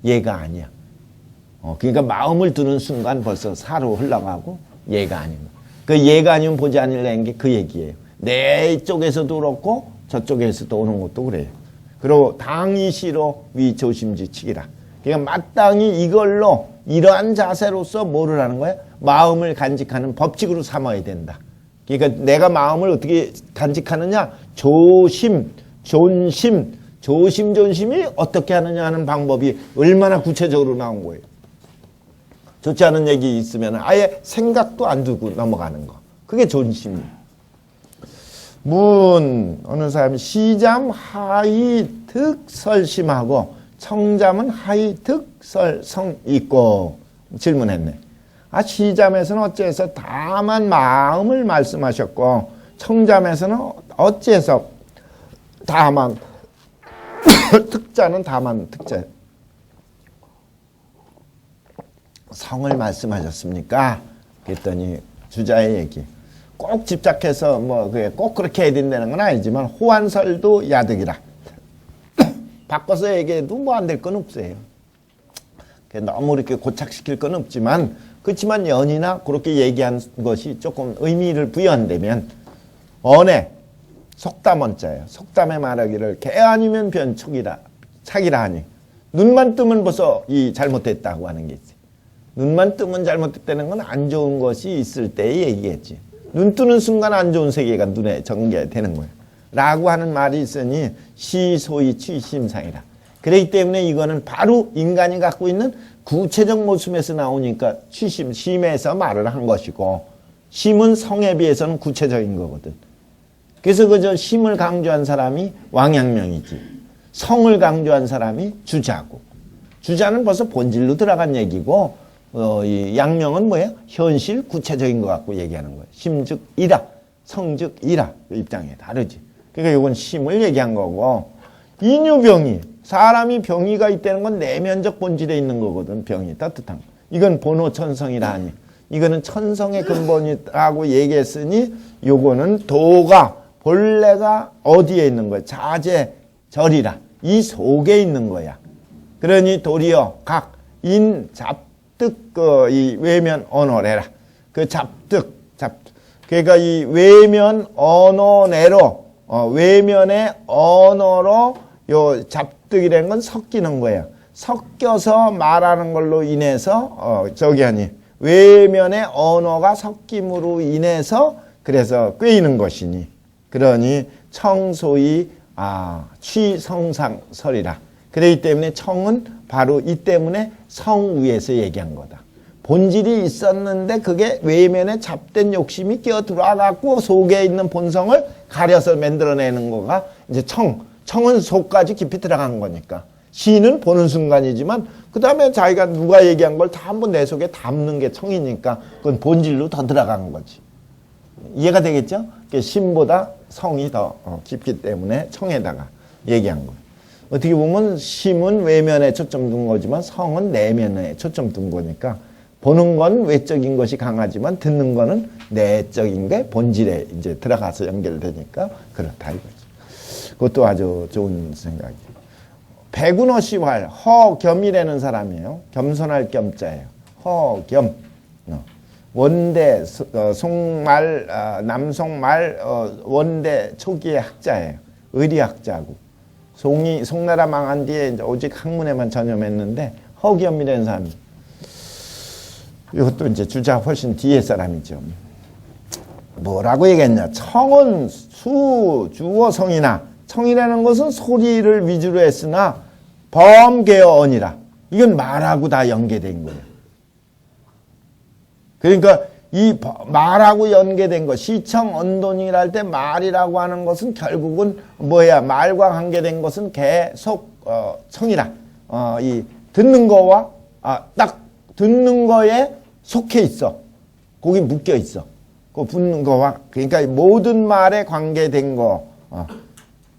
예가 아니야. 그러니까 마음을 두는 순간 벌써 사로 흘러가고 예가 아닌 거. 그 예가 아니면 보지 않으려는 게 그 얘기예요. 내 쪽에서도 그렇고 저쪽에서도 오는 것도 그래요. 그리고 당이시로 위 조심지치기라. 그러니까 마땅히 이걸로 이러한 자세로서 뭐를 하는 거야? 마음을 간직하는 법칙으로 삼아야 된다. 그러니까 내가 마음을 어떻게 간직하느냐? 조심, 존심, 조심, 존심이 어떻게 하느냐 하는 방법이 얼마나 구체적으로 나온 거예요. 좋지 않은 얘기 있으면 아예 생각도 안 두고 넘어가는 거. 그게 존심이에요. 어느 사람이 시잠 하이 득설심하고 청잠은 하이 득설성 있고 질문했네. 시잠에서는 어째서 다만 마음을 말씀하셨고 청잠에서는 어째서 다만 특자는 다만 특자 성을 말씀하셨습니까? 그랬더니 주자의 얘기. 꼭 집착해서 꼭 그렇게 해야 된다는 건 아니지만 호환설도 야득이라. 바꿔서 얘기해도 안 될 건 없어요. 너무 이렇게 고착시킬 건 없지만 그렇지만 연이나 그렇게 얘기한 것이 조금 의미를 부여한다면 언에 속담 원자예요. 속담에 말하기를 개 아니면 변촉이라 착이라 하니 눈만 뜨면 벌써 이 잘못됐다고 하는 게 있어요. 눈만 뜨면 잘못됐다는 건 안 좋은 것이 있을 때의 얘기겠지. 눈 뜨는 순간 안 좋은 세계가 눈에 전개되는 거예요. 라고 하는 말이 있으니 시소위 취심상이라. 그렇기 때문에 이거는 바로 인간이 갖고 있는 구체적 모습에서 나오니까 취심, 심에서 말을 한 것이고 심은 성에 비해서는 구체적인 거거든. 그래서 그저 심을 강조한 사람이 왕양명이지. 성을 강조한 사람이 주자고. 주자는 벌써 본질로 들어간 얘기고 이 양명은 뭐예요? 현실 구체적인 것 갖고 얘기하는 거예요. 심즉 이라, 성즉 이라. 그 입장이 다르지. 그러니까 이건 심을 얘기한 거고 인유병이 사람이 병이가 있다는 건 내면적 본질에 있는 거거든. 병이 따뜻한 거. 이건 본호천성이라 하니 이거는 천성의 근본이라고 얘기했으니 요거는 도가 본래가 어디에 있는 거야? 자재, 절이라. 이 속에 있는 거야. 그러니 도리어 각, 인, 잡득, 이 외면 언어래라. 그 잡득. 그러니까 이 외면 언어내로, 외면의 언어로 요 잡득이라는 건 섞이는 거예요. 섞여서 말하는 걸로 인해서, 외면의 언어가 섞임으로 인해서 그래서 꿰이는 것이니. 그러니 청소이, 취성상설이라. 그렇기 때문에 청은 바로 이 때문에 성 위에서 얘기한 거다. 본질이 있었는데 그게 외면에 잡된 욕심이 끼어 들어와갖고 속에 있는 본성을 가려서 만들어내는 거가 이제 청은 속까지 깊이 들어간 거니까. 시는 보는 순간이지만 그 다음에 자기가 누가 얘기한 걸 다 한번 내 속에 담는 게 청이니까 그건 본질로 더 들어간 거지. 이해가 되겠죠? 심보다 성이 더 깊기 때문에 청에다가 얘기한 거예요. 어떻게 보면 심은 외면에 초점 둔 거지만 성은 내면에 초점 둔 거니까 보는 건 외적인 것이 강하지만 듣는 거는 내적인 게 본질에 이제 들어가서 연결되니까 그렇다 이거지. 그것도 아주 좋은 생각이에요. 백운호 씨활 허겸이라는 사람이에요. 겸손할 겸자예요. 허겸. 원대 송말 남송말 원대 초기의 학자예요. 의리학자고. 송나라 망한 뒤에 이제 오직 학문에만 전념했는데 허겸이라는 사람이. 이것도 이제 주자 훨씬 뒤에 사람이죠. 뭐라고 얘기했냐? 청은 수 주어 성이나 청이라는 것은 소리를 위주로 했으나 범계어 언이라. 이건 말하고 다 연계된 거예요. 그러니까 이 말하고 연계된 것, 시청 언돈이라 할 때 말이라고 하는 것은 결국은 뭐야? 말과 관계된 것은 계속 청이라. 이 듣는 거와 딱 듣는 거에 속해 있어. 거기 묶여 있어. 그 붙는 거와 그러니까 모든 말에 관계된 거.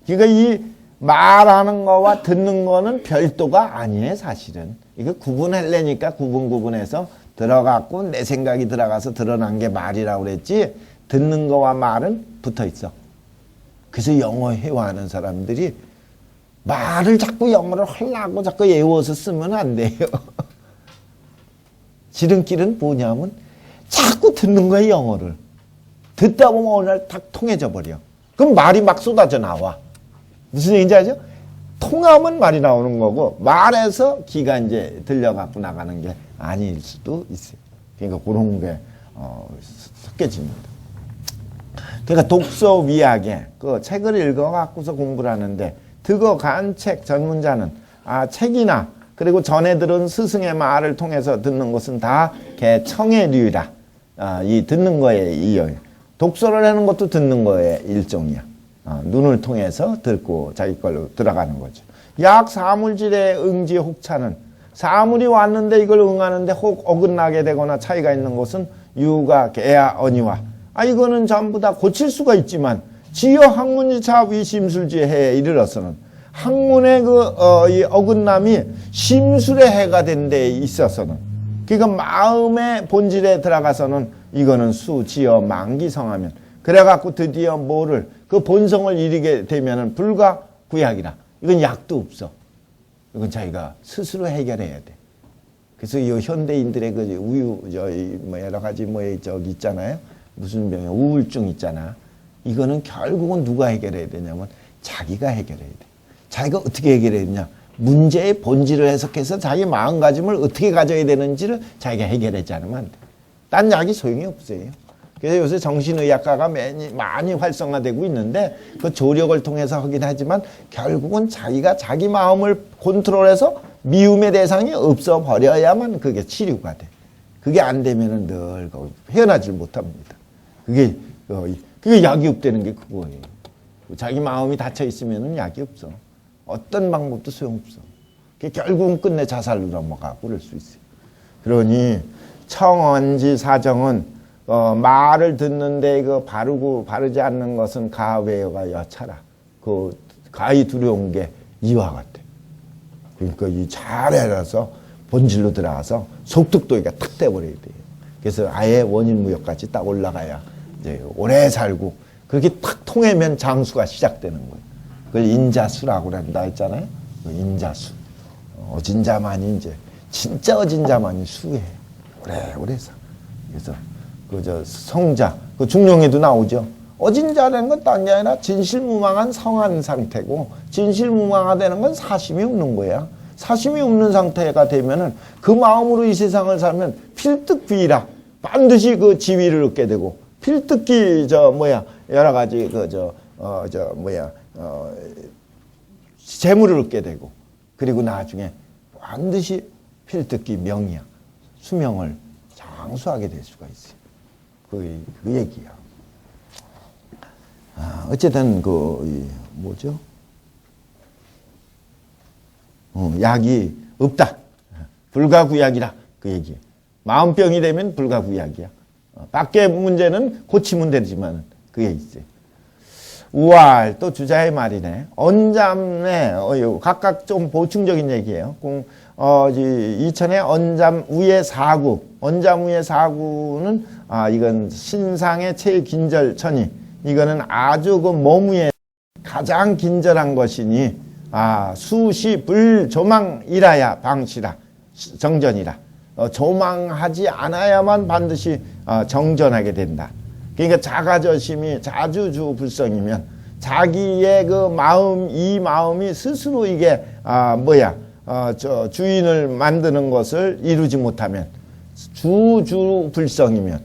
그러니까 이 말하는 거와 듣는 거는 별도가 아니에요, 사실은. 이거 구분하려니까 구분해서 들어갔고 내 생각이 들어가서 드러난 게 말이라고 그랬지, 듣는 거와 말은 붙어 있어. 그래서 영어 회화하는 사람들이 말을 자꾸 영어를 하려고 자꾸 외워서 쓰면 안 돼요. 지름길은 뭐냐면 자꾸 듣는 거예요, 영어를. 듣다 보면 어느 날 탁 통해져 버려. 그럼 말이 막 쏟아져 나와. 무슨 얘기인지 알죠? 통하면 말이 나오는 거고, 말에서 귀가 이제 들려갖고 나가는 게 아닐 수도 있어요. 그러니까 그런 게 섞여집니다. 그러니까 독서 위약에 그 책을 읽어갖고서 공부를 하는데, 득어간 책 전문자는 책이나 그리고 전에 들은 스승의 말을 통해서 듣는 것은 다 개청해류라. 이 듣는 거에 이어요. 독서를 하는 것도 듣는 거의 일종이야. 눈을 통해서 듣고 자기 걸로 들어가는 거죠. 약 사물질의 응지 혹차는, 사물이 왔는데 이걸 응하는데 혹 어긋나게 되거나 차이가 있는 것은 유가 개야 언이와, 이거는 전부 다 고칠 수가 있지만 지여 학문이차 위심술지의 해에 이르러서는 학문의 이 어긋남이 심술의 해가 된 데 있어서는, 그러니까 마음의 본질에 들어가서는 이거는 수지어 만기성하면, 그래갖고 드디어 뭐를 그 본성을 이루게 되면은 불가 구약이라. 이건 약도 없어. 이건 자기가 스스로 해결해야 돼. 그래서 이 현대인들의 그 여러 가지 저기 있잖아요. 무슨 병이야, 우울증 있잖아. 이거는 결국은 누가 해결해야 되냐면 자기가 해결해야 돼. 자기가 어떻게 해결해야 되냐? 문제의 본질을 해석해서 자기 마음가짐을 어떻게 가져야 되는지를 자기가 해결하지 않으면 안 돼. 딴 약이 소용이 없어요. 그래서 요새 정신의학과가 많이 활성화되고 있는데 그 조력을 통해서 하긴 하지만 결국은 자기가 자기 마음을 컨트롤해서 미움의 대상이 없어 버려야만 그게 치료가 돼. 그게 안 되면은 늘 헤어나질 못합니다. 그게 약이 없다는 게 그거예요. 자기 마음이 닫혀 있으면은 약이 없어. 어떤 방법도 소용없어. 결국은 끝내 자살로 넘어가고 그럴 수 있어요. 그러니 청언지 사정은 말을 듣는데 바르지 않는 것은 가외여가 여차라. 가히 두려운 게 이와 같아. 그러니까 잘 알아서 본질로 들어가서 속득도가 탁 돼버려야 돼요. 그래서 아예 원인무효까지 딱 올라가야 이제 오래 살고, 그렇게 탁 통하면 장수가 시작되는 거예요. 그걸 인자수라고 그런다 했잖아요. 인자수. 어진 자만이 이제 진짜 어진 자만이 수해. 오래 사. 그래서 성자, 중용에도 나오죠. 어진 자라는 건 딴 게 아니라 진실무망한 성한 상태고, 진실무망하다는 건 사심이 없는 거야. 사심이 없는 상태가 되면은 그 마음으로 이 세상을 살면 필득비라, 반드시 그 지위를 얻게 되고, 필득기 여러 가지 재물을 얻게 되고, 그리고 나중에 반드시 필득기 명이야. 수명을 장수하게 될 수가 있어요. 그 얘기야. 어쨌든 약이 없다. 불가구약이라 그 얘기야. 마음병이 되면 불가구약이야. 밖의 문제는 고치면 되지만 그게 있어요. 우알 또 주자의 말이네. 언잠에 각각 좀 보충적인 얘기예요. 이천의 언잠 우의 사구. 언잠 우의 사구는 이건 신상의 제일 긴절천이, 이거는 아주 몸 위에 가장 긴절한 것이니 수시 불조망이라야 방시라, 정전이라. 조망하지 않아야만 반드시 정전하게 된다. 그러니까 자가저심이 자주주 불성이면 자기의 이 마음이 스스로 이게 주인을 만드는 것을 이루지 못하면, 주주 불성이면,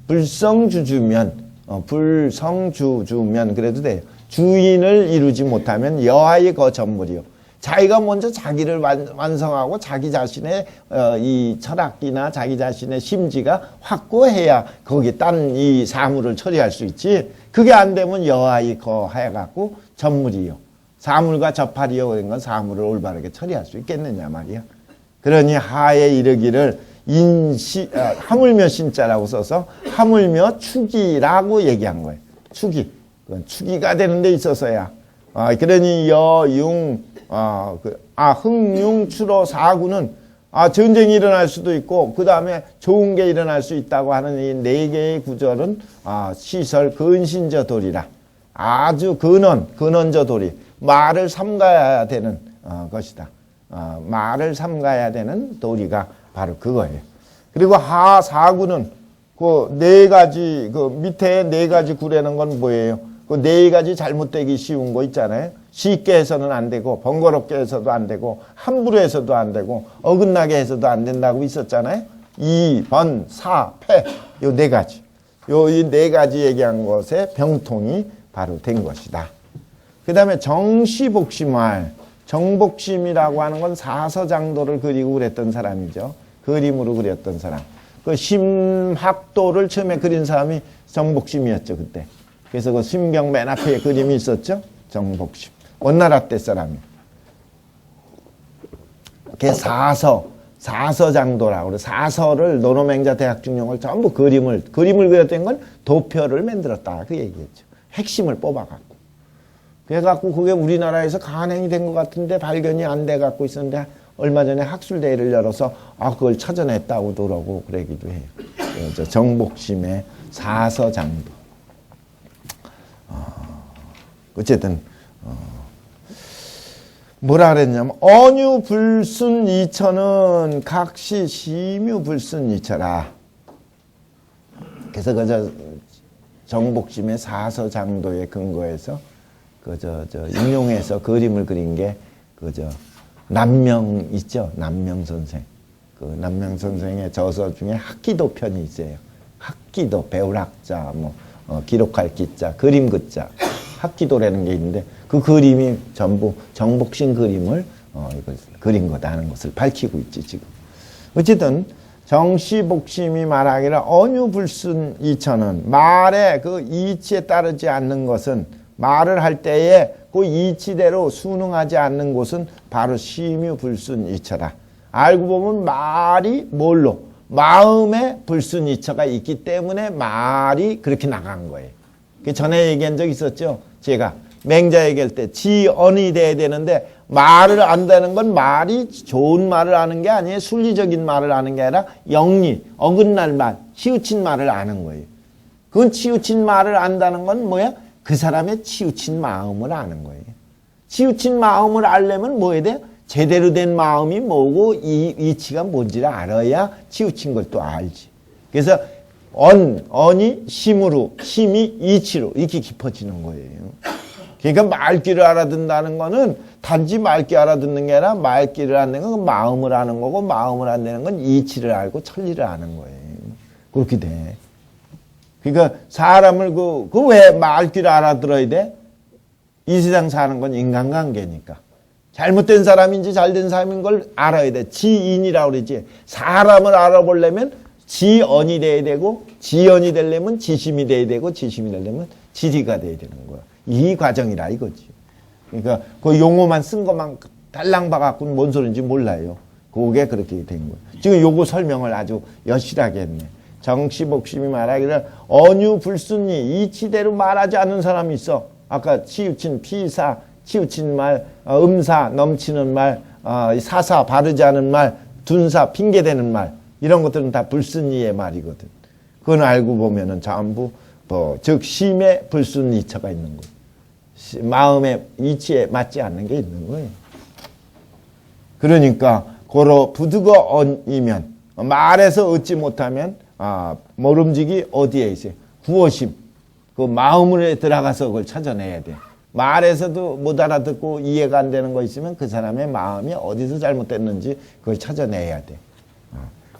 불성주주면, 불성주주면 그래도 돼요. 주인을 이루지 못하면 여하의 전물이요. 자기가 먼저 자기를 완성하고 자기 자신의 이 철학이나 자기 자신의 심지가 확고해야 거기 딴 이 사물을 처리할 수 있지. 그게 안 되면 여하이 해갖고 전물이요. 사물과 접하리요. 그런 건 사물을 올바르게 처리할 수 있겠느냐 말이야. 그러니 하에 이르기를 하물며 신자라고 써서 하물며 축이라고 얘기한 거예요. 축이. 그건 축이가 되는 데 있어서야 그러니 여융 흥융추로 사구는 전쟁이 일어날 수도 있고 그 다음에 좋은 게 일어날 수 있다고 하는 이 네 개의 구절은 시설 근신저 도리라. 아주 근원저 도리. 말을 삼가야 되는 것이다. 말을 삼가야 되는 도리가 바로 그거예요. 그리고 하사구는 그 네 가지 그 밑에 네 가지 구라는 건 뭐예요? 그 네 가지 잘못되기 쉬운 거 있잖아요. 쉽게 해서는 안 되고 번거롭게 해서도 안 되고 함부로 해서도 안 되고 어긋나게 해서도 안 된다고 있었잖아요. 이, 번, 사, 패 요 네 가지. 이 네 가지 얘기한 것의 병통이 바로 된 것이다. 그 다음에 정시복심할. 정복심이라고 하는 건 사서장도를 그리고 그랬던 사람이죠. 그림으로 그렸던 사람. 그 심학도를 처음에 그린 사람이 정복심이었죠, 그때. 그래서 그 신병 맨 앞에 그림이 있었죠? 정복심. 원나라 때 사람이에요. 그게 사서장도라고 그래. 사서를 노노맹자 대학중용을 전부 그림을 그렸던 건 도표를 만들었다. 그 얘기였죠. 핵심을 뽑아갖고. 그래갖고 그게 우리나라에서 간행이 된 것 같은데 발견이 안 돼갖고 있었는데 얼마 전에 학술대회를 열어서 그걸 찾아냈다고 그러고 그러기도 해요. 정복심의 사서장도. 어쨌든 뭐라 그랬냐면 언유불순이처는 각시 심유불순이처라. 그래서 그저 정복심의 사서장도의 근거에서 인용해서 그림을 그린 게 남명 있죠. 남명 선생. 그 남명 선생의 저서 중에 학기도 편이 있어요. 학기도 배울 학자 기록할 기자 그림 그자 학기도라는 게 있는데 그 그림이 전부 정복심 그림을 이걸 그린 거다는 것을 밝히고 있지 지금. 어쨌든 정시복심이 말하기를 언유불순이처는 말의 그 이치에 따르지 않는 것은 말을 할 때에 그 이치대로 순응하지 않는 곳은 바로 심유불순이처다. 알고 보면 말이 뭘로? 마음에 불순이처가 있기 때문에 말이 그렇게 나간 거예요. 그 전에 얘기한 적 있었죠. 제가 맹자 얘기할 때 지언이 돼야 되는데 말을 안다는 건 말이 좋은 말을 아는 게 아니에요. 순리적인 말을 아는 게 아니라 영리, 어긋날 말, 치우친 말을 아는 거예요. 그건 치우친 말을 안다는 건 뭐야? 그 사람의 치우친 마음을 아는 거예요. 치우친 마음을 알려면 뭐 해야 돼? 제대로 된 마음이 뭐고 이 이치가 뭔지를 알아야 치우친 걸 또 알지. 그래서 언이 심으로, 심이 이치로 이렇게 깊어지는 거예요. 그러니까 말귀를 알아듣는다는 거는 단지 말귀 알아듣는 게 아니라 말귀를 아는 건 마음을 아는 거고 마음을 안다는 건 이치를 알고 천리를 아는 거예요. 그렇게 돼. 그러니까 사람을 왜 말귀를 알아들어야 돼? 이 세상 사는 건 인간관계니까. 잘못된 사람인지 잘된 사람인 걸 알아야 돼. 지인이라고 그러지. 사람을 알아보려면 지언이 돼야 되고 지언이 되려면 지심이 돼야 되고 지심이 되려면 지리가 돼야 되는 거야. 이 과정이라 이거지. 그러니까 그 용어만 쓴 것만 달랑 봐갖고는 뭔 소리인지 몰라요. 그게 그렇게 된 거야. 지금 요거 설명을 아주 여실하게 했네. 정시복심이 말하기를 언유불순이 이치대로 말하지 않는 사람이 있어. 아까 치우친 피사, 치우친 말, 음사, 넘치는 말, 사사, 바르지 않은 말, 둔사, 핑계대는 말 이런 것들은 다 불순이의 말이거든. 그건 알고 보면은 전부 즉 심의 불순이처가 있는 거예요. 마음의 이치에 맞지 않는 게 있는 거예요. 그러니까 고로 부득어 언이면 말에서 얻지 못하면 모름지기 어디에 있어요? 구어심. 그 마음으로 들어가서 그걸 찾아내야 돼. 말에서도 못 알아듣고 이해가 안 되는 거 있으면 그 사람의 마음이 어디서 잘못됐는지 그걸 찾아내야 돼.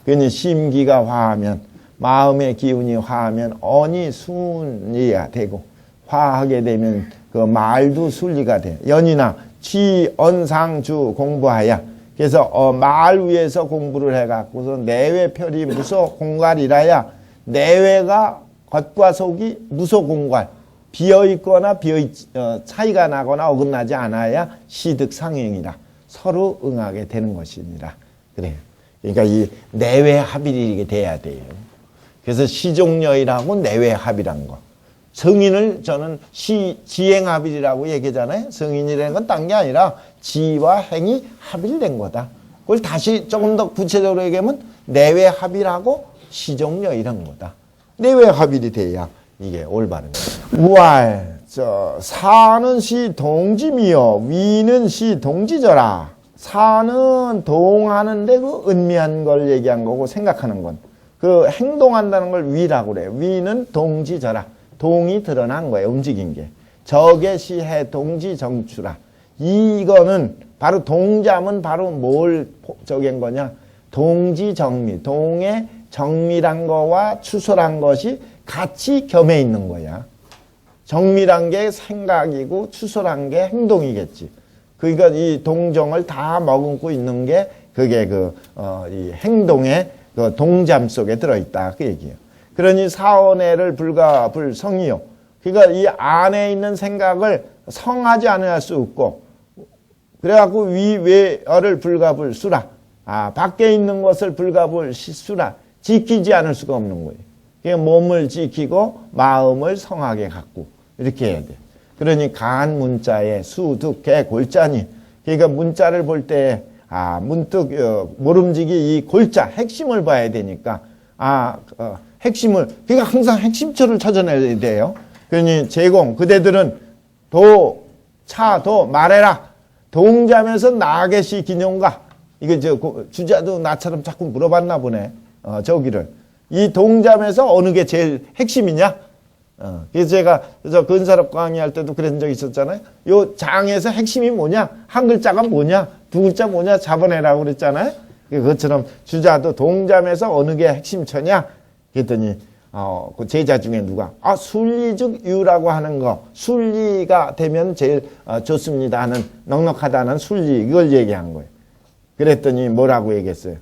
그러니 심기가 화하면 마음의 기운이 화하면 언이 순리가 되고 화하게 되면 그 말도 순리가 돼. 연이나 취언상주 공부하야. 그래서 말 위에서 공부를 해갖고서 내외 편이 무소 공갈이라야 내외가 겉과 속이 무소 공갈 비어있거나 차이가 나거나 어긋나지 않아야 시득상행이라 서로 응하게 되는 것이니라. 그래요. 그러니까 이 내외 합일이 이게 돼야 돼요. 그래서 시종여이라고 내외 합이란 거. 성인을 저는 지행합일이라고 얘기하잖아요. 성인이라는 건 딴 게 아니라 지와 행이 합일된 거다. 그걸 다시 조금 더 구체적으로 얘기하면 내외 합일하고 시종려 이런 거다. 내외 합일이 돼야 이게 올바른 거예요. 우알, 사는 시 동지미여 위는 시 동지저라. 사는 동하는데 그 은미한 걸 얘기한 거고 생각하는 건. 그 행동한다는 걸 위라고 그래요. 위는 동지저라. 동이 드러난 거예요. 움직인 게. 적의 시해 동지 정추라. 이거는 바로 동자면 바로 뭘 적인 거냐. 동지 정미. 동의 정밀한 거와 추솔한 것이 같이 겸해 있는 거야. 정밀한 게 생각이고 추솔한 게 행동이겠지. 그러니까 이 동정을 다 머금고 있는 게 그게 이 행동의 그 동잠 속에 들어있다. 그 얘기예요. 그러니 사원애를 불가불성이요. 그러니까 이 안에 있는 생각을 성하지 않을 수 없고, 그래갖고 위외어를 불가불수라. 밖에 있는 것을 불가불시수라. 지키지 않을 수가 없는 거예요. 그러니까 몸을 지키고 마음을 성하게 갖고 이렇게 해야 돼. 그러니 간 문자에 수득개 골자니. 그러니까 문자를 볼 때 문득 모름지기 이 골자 핵심을 봐야 되니까 핵심을 그러니까 항상 핵심처를 찾아내야 돼요. 그러니 제공 그대들은 도 말해라. 동자면서 나게시 기념가. 이거 주자도 나처럼 자꾸 물어봤나 보네. 저기를 이 동자면서 어느 게 제일 핵심이냐? 그래서 제가 근사럽 강의할 때도 그런 적 있었잖아요. 요 장에서 핵심이 뭐냐? 한 글자가 뭐냐? 두 글자 뭐냐? 잡아내라고 그랬잖아요. 그것처럼 주자도 동자면서 어느 게 핵심처냐? 그랬더니 그 제자 중에 누가 순리즉 유라고 하는 거 순리가 되면 제일 좋습니다 하는 넉넉하다는 순리 이걸 얘기한 거예요. 그랬더니 뭐라고 얘기했어요?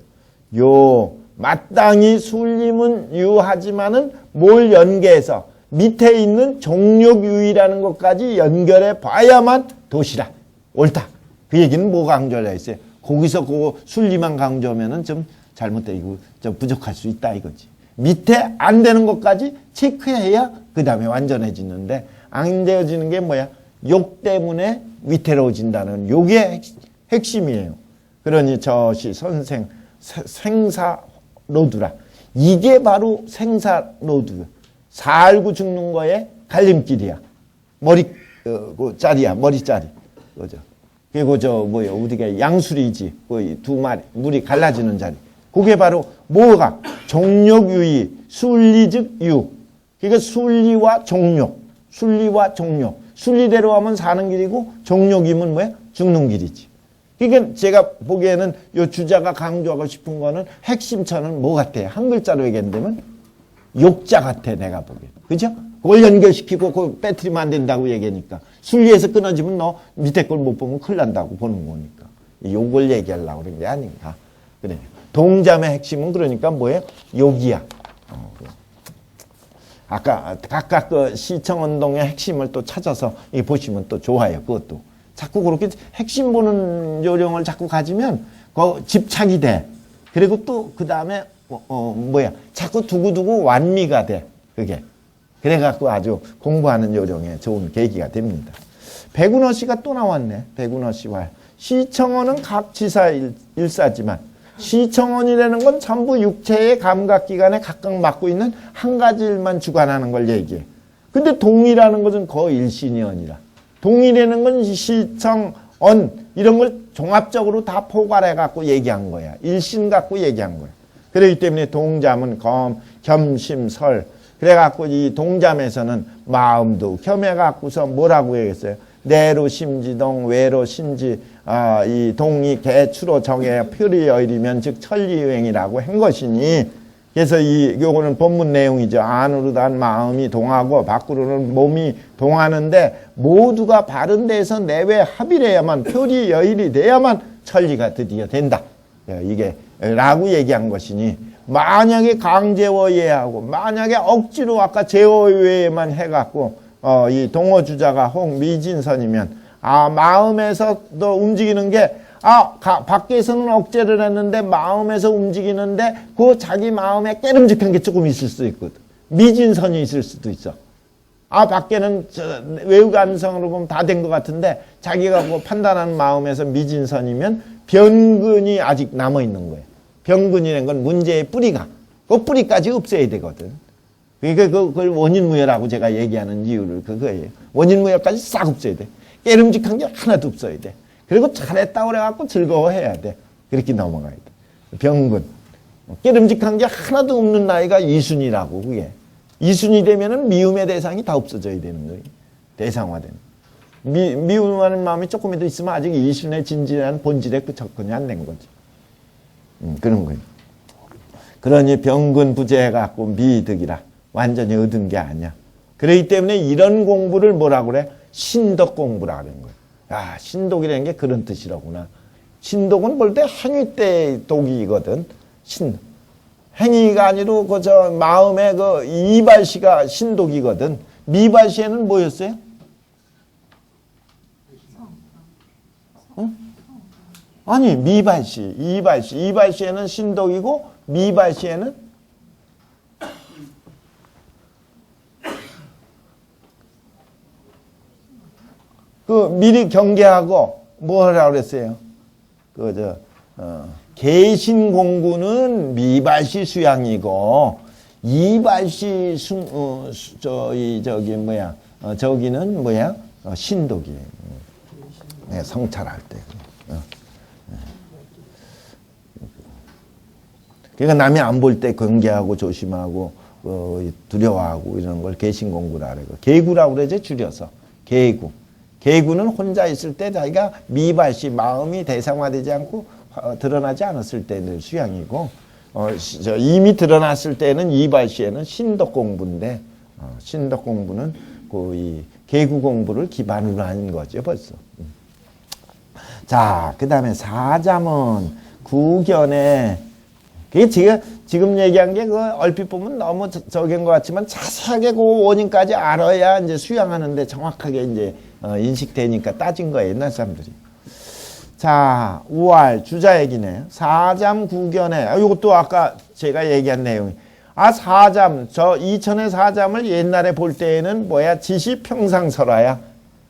마땅히 순림은 유하지만은 뭘 연계해서 밑에 있는 종력유의라는 것까지 연결해 봐야만 도시라. 옳다. 그 얘기는 뭐 강조하려 했어요? 거기서 그 순리만 강조하면은 좀 잘못되고 좀 부족할 수 있다 이거지. 밑에 안 되는 것까지 체크해야 그 다음에 완전해지는데 안 되어지는 게 뭐야? 욕 때문에 위태로워진다는 요게 핵심이에요. 그러니 저시 선생 생사로두라. 이게 바로 생사로두. 살고 죽는 거에 갈림길이야. 머리짜리야. 머리짜리. 그죠? 그리고 우리가 양수리지. 두 마리 물이 갈라지는 자리. 그게 바로 뭐가? 종력유의. 순리즉 유. 그러니까 순리와 종력. 순리와 종력. 순리대로 하면 사는 길이고 종력이면 뭐야? 죽는 길이지. 그러니까 제가 보기에는 이 주자가 강조하고 싶은 거는 핵심처는 뭐 같아요? 한 글자로 얘기한다면 욕자 같아 내가 보기에. 그죠? 그걸 연결시키고 그걸 빼뜨리면 안 된다고 얘기하니까. 순리에서 끊어지면 너 밑에 걸 못 보면 큰일 난다고 보는 거니까. 욕을 얘기하려고 그런 게 아닌가. 그래. 동자의 핵심은 그러니까 뭐예요? 욕이야. 아까 각각 그 시청운동의 핵심을 또 찾아서 보시면 또 좋아요. 그것도. 자꾸 그렇게 핵심 보는 요령을 자꾸 가지면 그 집착이 돼. 그리고 또 그 다음에 자꾸 두고두고 완미가 돼. 그게. 그래갖고 아주 공부하는 요령에 좋은 계기가 됩니다. 백운어 씨가 또 나왔네. 백운어 씨와 시청어는 각 지사 일사지만 시청원이라는 건 전부 육체의 감각기관에 각각 맡고 있는 한 가지 일만 주관하는 걸 얘기해. 근데 동이라는 것은 거의 일신이언이라. 동이라는 건 시청, 이런 걸 종합적으로 다 포괄해 갖고 얘기한 거야. 일신 갖고 얘기한 거야. 그렇기 때문에 동잠은 겸심, 설. 그래 갖고 이 동잠에서는 마음도 겸해 갖고서 뭐라고 얘기했어요? 내로 심지동, 외로 신지, 이 동이 개추로 정해 표리여일이면 즉 천리유행이라고 한 것이니, 그래서 요거는 본문 내용이죠. 안으로 단 마음이 동하고 밖으로는 몸이 동하는데 모두가 바른 데에서 내외 합일해야만 표리여일이 돼야만 천리가 드디어 된다. 이게 라고 얘기한 것이니, 만약에 강제워예하고 만약에 억지로 아까 제어외에만 해갖고 이 동어주자가 홍미진선이면 마음에서도 움직이는 게 밖에서는 억제를 했는데 마음에서 움직이는데 그 자기 마음에 깨름직한 게 조금 있을 수 있거든. 미진선이 있을 수도 있어. 아, 밖에는 외관성으로 보면 다 된 것 같은데 자기가 뭐 판단하는 마음에서 미진선이면 변근이 아직 남아있는 거예요. 변근이라는 건 문제의 뿌리가. 그 뿌리까지 없애야 되거든. 그러니까 그걸 원인무효라고 제가 얘기하는 이유를 그거예요. 원인무효까지 싹 없애야 돼. 깨름직한 게 하나도 없어야 돼. 그리고 잘했다 그래갖고 즐거워해야 돼. 그렇게 넘어가야 돼. 병근. 깨름직한 게 하나도 없는 나이가 이순이라고 그게. 이순이 되면은 미움의 대상이 다 없어져야 되는 거예요. 대상화되는. 미움하는 마음이 조금이라도 있으면 아직 이순의 진실한 본질에 그 접근이 안 된 거지. 그런 거예요. 그러니 병근 부재해갖고 미득이라. 완전히 얻은 게 아니야. 그렇기 때문에 이런 공부를 뭐라고 그래? 신덕 공부라 그러는 거예요. 아, 신독이라는 게 그런 뜻이라구나. 신독은 볼 때 행위 때 독이거든. 신독. 행위가 아니고 저 마음의 그 이발시가 신독이거든. 미발시에는 뭐였어요? 응? 아니, 미발시, 이발시. 이발시에는 신독이고 미발시에는 그 미리 경계하고 뭐라고 그랬어요? 개신 공부는 미발시 수양이고 이발시 저기는 뭐야? 신독이에요. 네, 성찰할 때. 그러니까 남이 안 볼 때 경계하고 조심하고 두려워하고 이런 걸 개신 공부라 그래요. 개구라고 그러죠, 줄여서. 개구. 개구는 혼자 있을 때 자기가 미발시 마음이 대상화되지 않고 드러나지 않았을 때는 수양이고 이미 드러났을 때는 이발시에는 신덕 공부인데 신덕 공부는 이 개구 공부를 기반으로 하는 거죠 벌써. 자, 그 다음에 사자문 구견에 그게 제가 지금 얘기한 게 그 얼핏 보면 너무 적은 것 같지만 자세하게 그 원인까지 알아야 이제 수양하는데 정확하게 이제 인식되니까 따진 거예요, 옛날 사람들이. 자, 우알, 주자얘기네요. 사잠 구견에, 이것도 아까 제가 얘기한 내용이. 아, 사잠, 저 이천의 사잠을 옛날에 볼 때에는 뭐야, 지시평상설화야.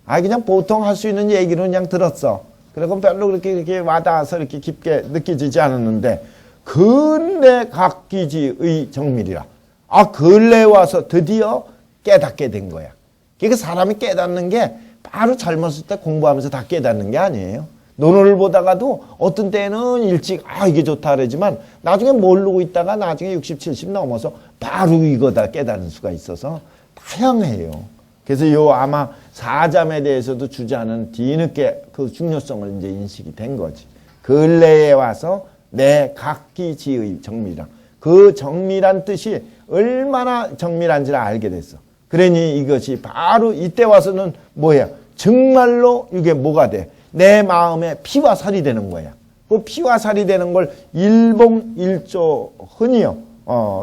아, 그냥 보통 할 수 있는 얘기로 그냥 들었어. 그리고 별로 그렇게 와닿아서 이렇게 깊게 느껴지지 않았는데, 근래 각기지의 정밀이라. 아, 근래 와서 드디어 깨닫게 된 거야. 그러니까 사람이 깨닫는 게 바로 젊었을 때 공부하면서 다 깨닫는 게 아니에요. 논어를 보다가도 어떤 때는 일찍 이게 좋다 그러지만 나중에 모르고 있다가 나중에 60, 70 넘어서 바로 이거다 깨닫는 수가 있어서 다양해요. 그래서 아마 사잠에 대해서도 주자는 뒤늦게 그 중요성을 이제 인식이 된 거지. 근래에 와서 내 각기지의 정밀이랑 그 정밀한 뜻이 얼마나 정밀한지를 알게 됐어. 그러니 이것이 바로 이때 와서는 뭐야? 정말로 이게 뭐가 돼? 내 마음에 피와 살이 되는 거야. 그 피와 살이 되는 걸 일봉일조 흔히요.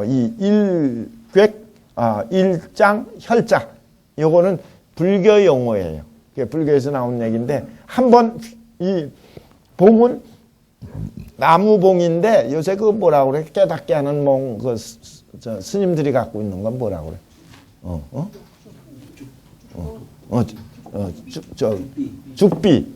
이 일괴, 일장, 혈자. 요거는 불교 용어예요. 불교에서 나온 얘기인데 한번 이 봉은 나무봉인데 요새 그 뭐라고 그래? 깨닫게 하는 몽, 스님들이 갖고 있는 건 뭐라고 그래? 죽비.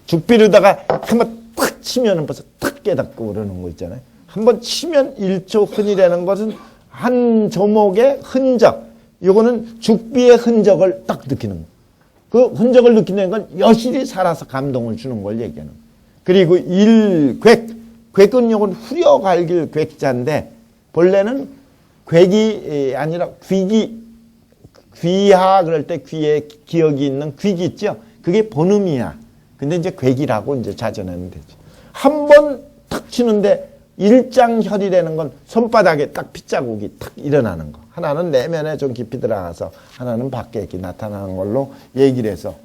죽비로다가 한번 탁 치면은 벌써 탁 깨닫고 그러는 거 있잖아요. 한번 치면 일조흔이라는 것은 한 조목의 흔적. 요거는 죽비의 흔적을 딱 느끼는 거. 그 흔적을 느끼는 건 여실히 살아서 감동을 주는 걸 얘기하는 거. 그리고 일괴. 괴은 요건 후려갈길 괴자인데 본래는 괴기 아니라 귀기. 귀하 그럴 때 귀에 기억이 있는 귀기 있죠? 그게 본음이야. 근데 이제 괴기라고 이제 자전하면 되죠. 한 번 탁 치는데 일장혈이라는 건 손바닥에 딱 핏자국이 탁 일어나는 거. 하나는 내면에 좀 깊이 들어가서 하나는 밖에 이렇게 나타나는 걸로 얘기를 해서.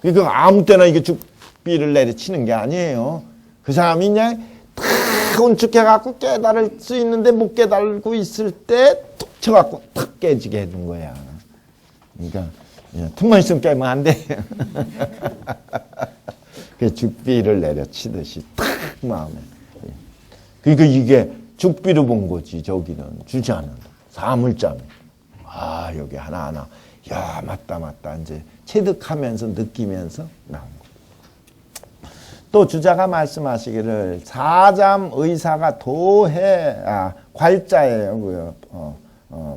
그러니까 아무 때나 이게 죽비를 내려치는 게 아니에요. 그 사람이 그냥 탁 운축해갖고 깨달을 수 있는데 못 깨달고 있을 때 툭 쳐갖고 탁 깨지게 해준 거야. 그러니까 틈만 있으면 깨면 안 돼. 그 죽비를 내려치듯이 탁 마음에. 그러니까 이게 죽비로 본 거지. 저기는 주지 않는다. 사물잠에. 여기 하나하나. 야, 맞다. 이제 체득하면서 느끼면서 나온 거. 또 주자가 말씀하시기를 사잠 의사가 도해 괄자예요.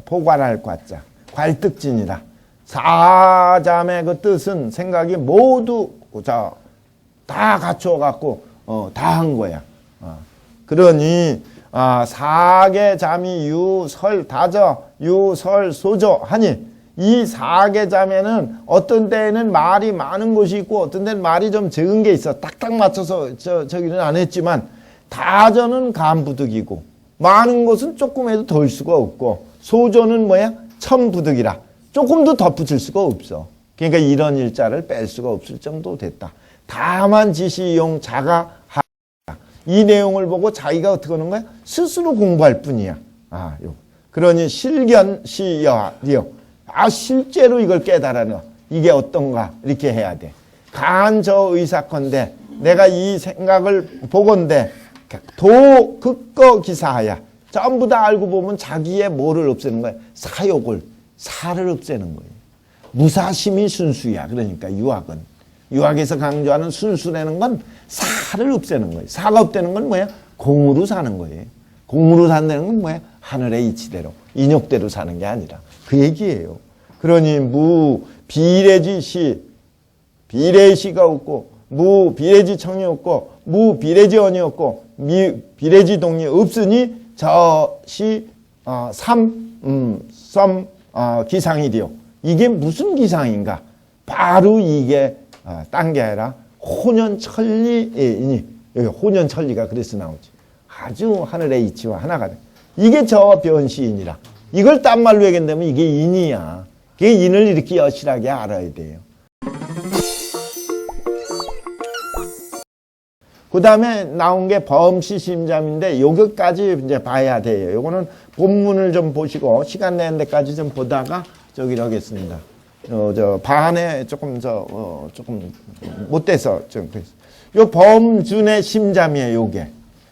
포괄할 괄자. 괄득진이라. 사잠의 그 뜻은 생각이 모두 다 갖추어 갖고 다 한 거야. 그러니 사계 잠이 유설 다저 유설 소저 하니 이 사계 잠에는 어떤 때에는 말이 많은 것이 있고 어떤 때는 말이 좀 적은 게 있어. 딱딱 맞춰서 저기는 안 했지만 다저는 간부득이고 많은 것은 조금 해도 덜 수가 없고 소저는 뭐야? 천부득이라 조금도 덧붙일 수가 없어. 그러니까 이런 일자를 뺄 수가 없을 정도 됐다. 다만 지시용 자가 이 내용을 보고 자기가 어떻게 하는 거야? 스스로 공부할 뿐이야. 그러니 실견시여리요. 실제로 이걸 깨달아라. 이게 어떤가 이렇게 해야 돼. 간저 의사건데 내가 이 생각을 보건대 도 극거 기사하야. 전부 다 알고 보면 자기의 뭐를 없애는 거야? 사욕을, 사를 없애는 거예요. 무사심이 순수야. 그러니까 유학에서 강조하는 순수라는 건 사를 없애는 거예요. 사가 없다는 건 뭐야? 공으로 사는 거예요. 공으로 산다는 건 뭐야? 하늘의 이치대로, 인욕대로 사는 게 아니라 그 얘기예요. 그러니 무비례지시, 비례시가 없고 무비례지청이 없고 무비례지언이 없고 비례지동이 없으니 저시 기상이디요. 이게 무슨 기상인가? 바로 이게 딴 게 아니라 혼연천리이니, 여기 혼연천리가 그래서 나오지. 아주 하늘의 이치와 하나가 돼. 이게 저 변시인이라. 이걸 딴 말로 얘기한다면 이게 인이야. 그게 인을 이렇게 여실하게 알아야 돼요. 그 다음에 나온 게 범시심잠인데 여기까지 이제 봐야 돼요. 요거는 본문을 좀 보시고 시간 내는 데까지 좀 보다가 저기를 하겠습니다. 반에 조금 조금 못돼서 좀 그랬어요. 요 범준의 심잠이에요. 요게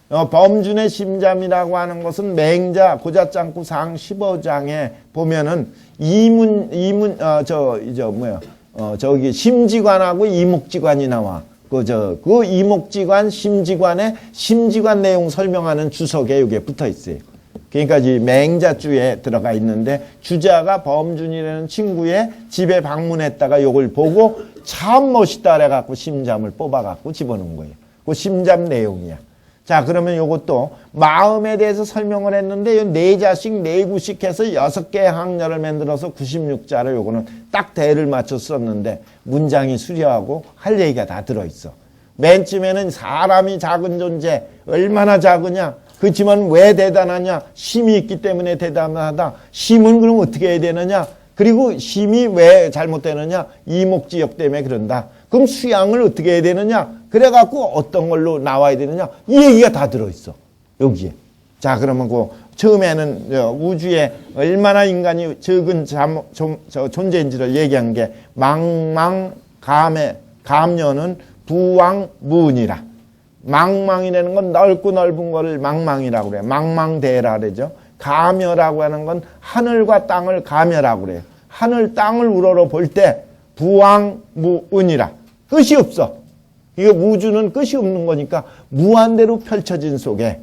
범준의 심잠이라고 하는 것은 맹자 고자짱구 상 15장에 보면은 저기 심지관하고 이목지관이 나와. 그 이목지관, 심지관 내용 설명하는 주석에 이게 붙어 있어요. 그러니까 이 맹자주에 들어가 있는데 주자가 범준이라는 친구의 집에 방문했다가 요걸 보고 참 멋있다 그래갖고 심잠을 뽑아갖고 집어넣은 거예요. 그 심잠 내용이야. 자, 그러면 요것도 마음에 대해서 설명을 했는데 요 4자씩 4구씩 해서 6개의 항렬을 만들어서 96자를 요거는 딱 대를 맞춰 썼는데 문장이 수려하고 할 얘기가 다 들어있어. 맨 처음에는 사람이 작은 존재, 얼마나 작으냐, 그렇지만 왜 대단하냐, 심이 있기 때문에 대단하다. 심은 그럼 어떻게 해야 되느냐, 그리고 심이 왜 잘못되느냐, 이목지역 때문에 그런다. 그럼 수양을 어떻게 해야 되느냐, 그래갖고 어떤 걸로 나와야 되느냐, 이 얘기가 다 들어있어 여기에. 자, 그러면 그 처음에는 우주에 얼마나 인간이 적은 존재인지를 얘기한 게 감녀는 부왕무은이라. 망망이라는 건 넓고 넓은 거를 망망이라고 그래요. 망망대라 그러죠. 가멸하고 하는 건 하늘과 땅을 가멸하고 그래요. 하늘 땅을 우러러 볼 때 부왕무은이라. 끝이 없어. 이게 우주는 끝이 없는 거니까 무한대로 펼쳐진 속에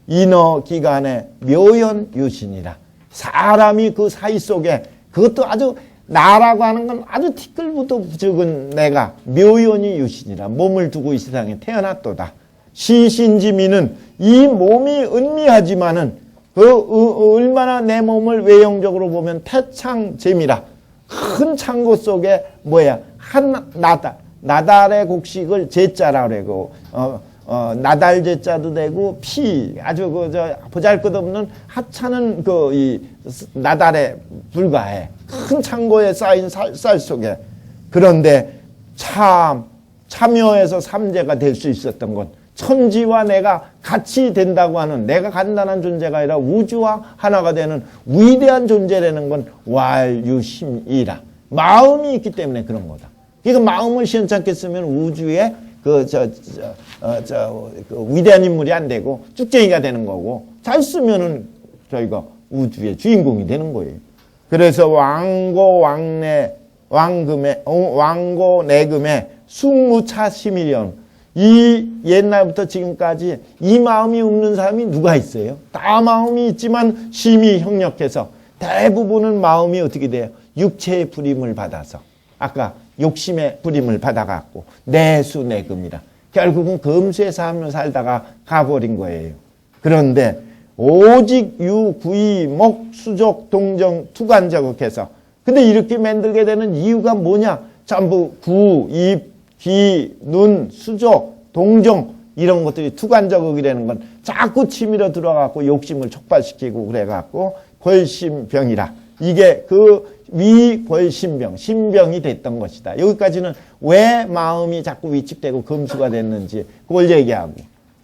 인어기간의 묘연유신이라. 사람이 그 사이 속에 그것도 아주 나라고 하는 건 아주 티끌부터 적은 내가 묘연이 유신이라. 몸을 두고 이 세상에 태어났도다. 시신지미는 이 몸이 은미하지만은 얼마나 내 몸을 외형적으로 보면 태창재미라. 큰 창고 속에 한 나달의 곡식을 제자라 그러고 나달 제자도 되고 아주 보잘것없는 하찮은 이 나달에 불과해. 큰 창고에 쌓인 쌀 속에. 그런데 참여해서 삼재가 될 수 있었던 것, 천지와 내가 같이 된다고 하는, 내가 간단한 존재가 아니라 우주와 하나가 되는 위대한 존재라는 건 왈유심이라. 마음이 있기 때문에 그런 거다. 그러니까 마음을 시원찮게 쓰면 우주에 위대한 인물이 안 되고 쭉쟁이가 되는 거고, 잘 쓰면은 저희가 우주의 주인공이 되는 거예요. 그래서 왕고 내금에 숙무차심이련. 이 옛날부터 지금까지 이 마음이 없는 사람이 누가 있어요? 다 마음이 있지만 심히 형력해서 대부분은 마음이 어떻게 돼요? 육체의 부림을 받아서 아까 욕심의 부림을 받아갖고 내수내금이라 결국은 금수의 삶을 살다가 가버린 거예요. 그런데 오직 유, 구이, 목, 수족, 동정, 투관자극해서 근데 이렇게 만들게 되는 이유가 뭐냐? 전부 구, 입, 귀, 눈, 수족, 동정 이런 것들이 투관자극이라는 건 자꾸 치밀어 들어가고 욕심을 촉발시키고 그래갖고 골심병이라 이게 그 위골심병, 신병이 됐던 것이다. 여기까지는 왜 마음이 자꾸 위축되고 금수가 됐는지 그걸 얘기하고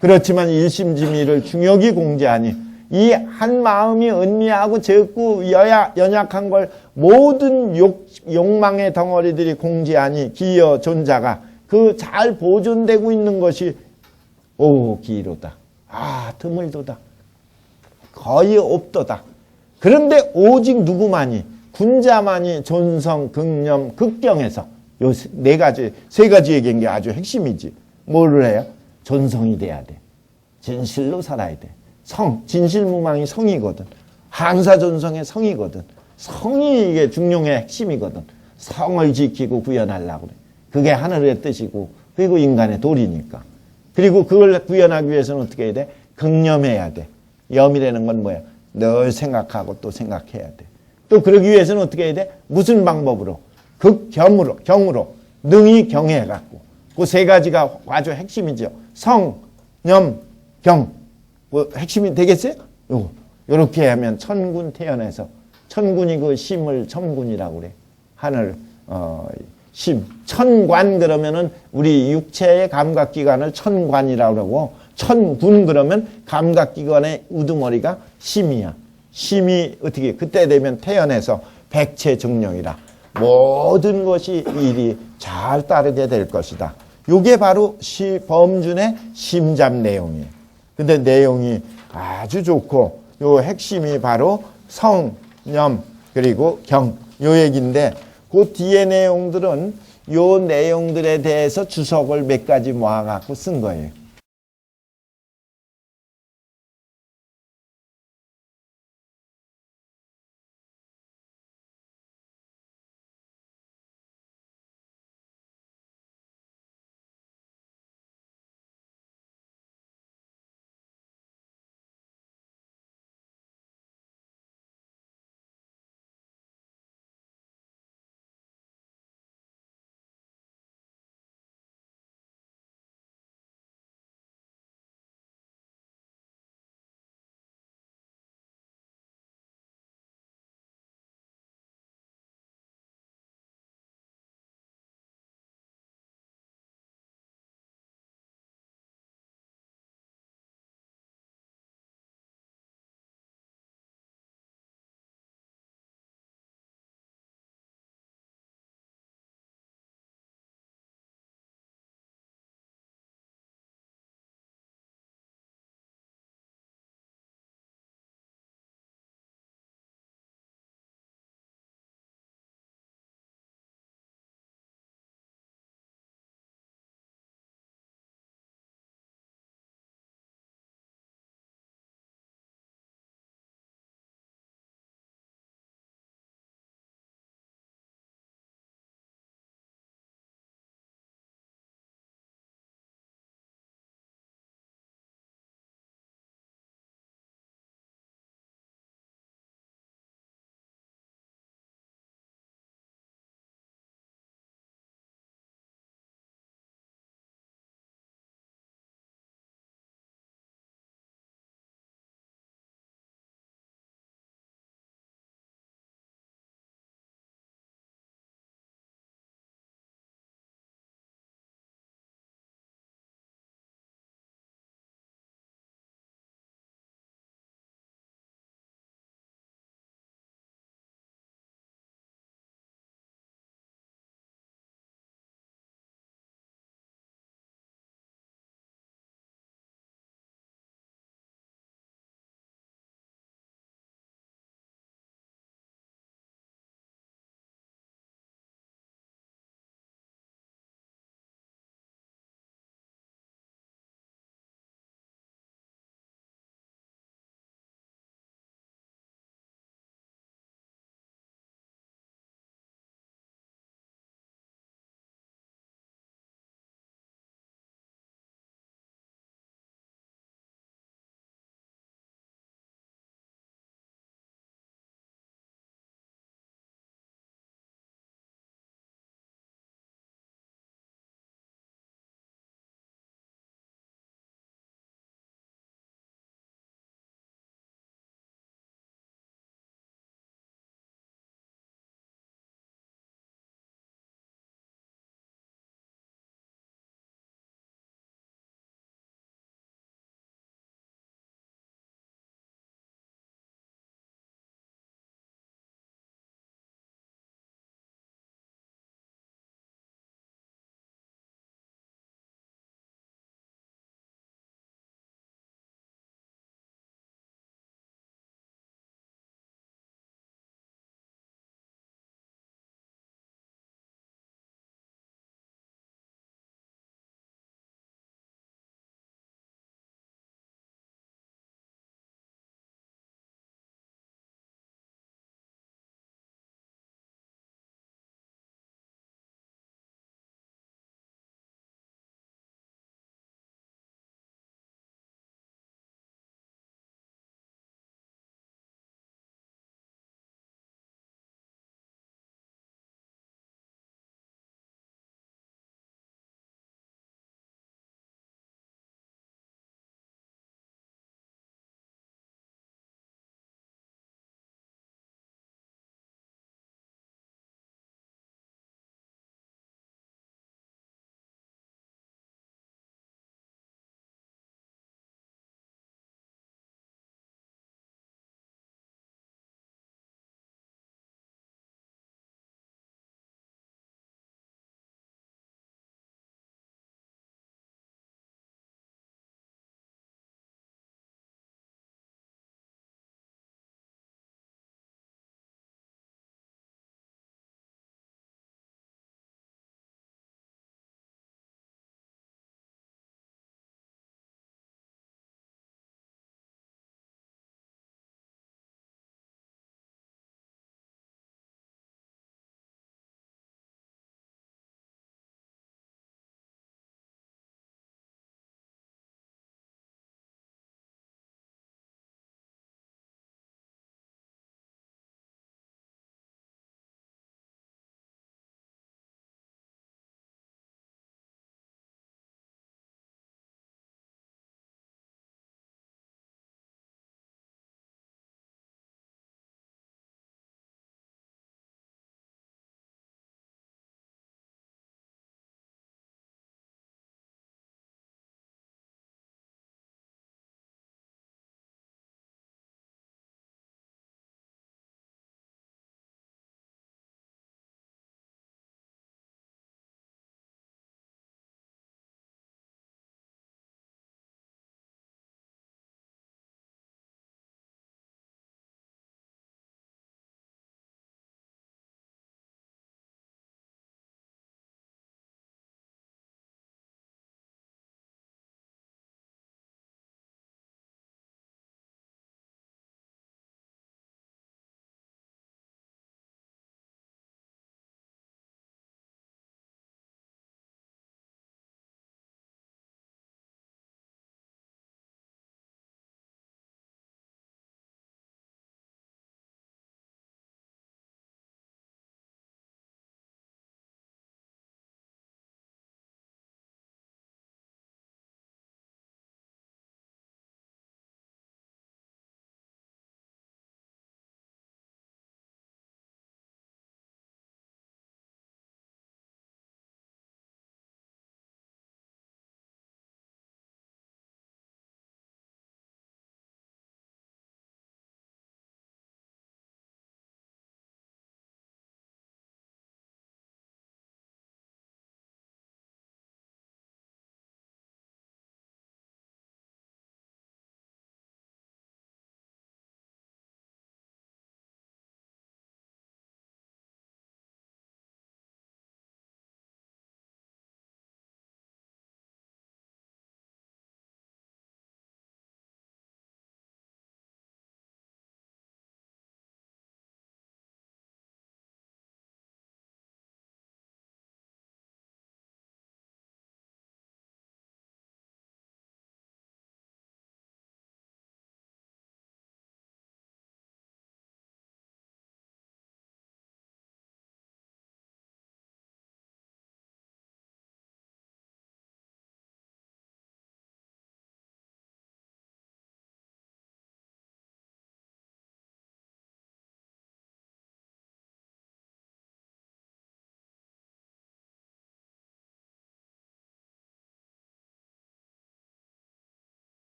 그렇지만 일심지미를 중요히 공제하니 이 한 마음이 은미하고 적고 연약한 걸 모든 욕망의 덩어리들이 공제하니 기여 존자가 그 잘 보존되고 있는 것이 오 기로다. 아 드물도다. 거의 없도다. 그런데 오직 누구만이 군자만이 존성, 극념, 극경에서 요 세 가지 얘기한 게 아주 핵심이지. 뭐를 해요? 존성이 돼야 돼. 진실로 살아야 돼. 진실무망이 성이거든. 한사존성의 성이거든. 성이 이게 중용의 핵심이거든. 성을 지키고 구현하려고 그래. 그게 하늘의 뜻이고 그리고 인간의 도리니까. 그리고 그걸 구현하기 위해서는 어떻게 해야 돼? 극념해야 돼. 염이라는 건 뭐야? 늘 생각하고 또 생각해야 돼. 또 그러기 위해서는 어떻게 해야 돼? 무슨 방법으로? 경으로 능히 경해갖고 그 세 가지가 아주 핵심이죠. 성, 념, 경. 뭐 핵심이 되겠어요? 요렇게 하면 천군 태연해서 천군이 그 심을 천군이라고 그래. 하늘 심. 천관 그러면은 우리 육체의 감각기관을 천관이라고 그러고 천군 그러면 감각기관의 우두머리가 심이야. 심이 어떻게 그때 되면 태연해서 백체증령이라 모든 것이 일이 잘 따르게 될 것이다. 이게 바로 범준의 심잡 내용이에요. 근데 내용이 아주 좋고 요 핵심이 바로 성, 념, 그리고 경 요 얘기인데 그 뒤에 내용들은 요 내용들에 대해서 주석을 몇 가지 모아갖고 쓴 거예요.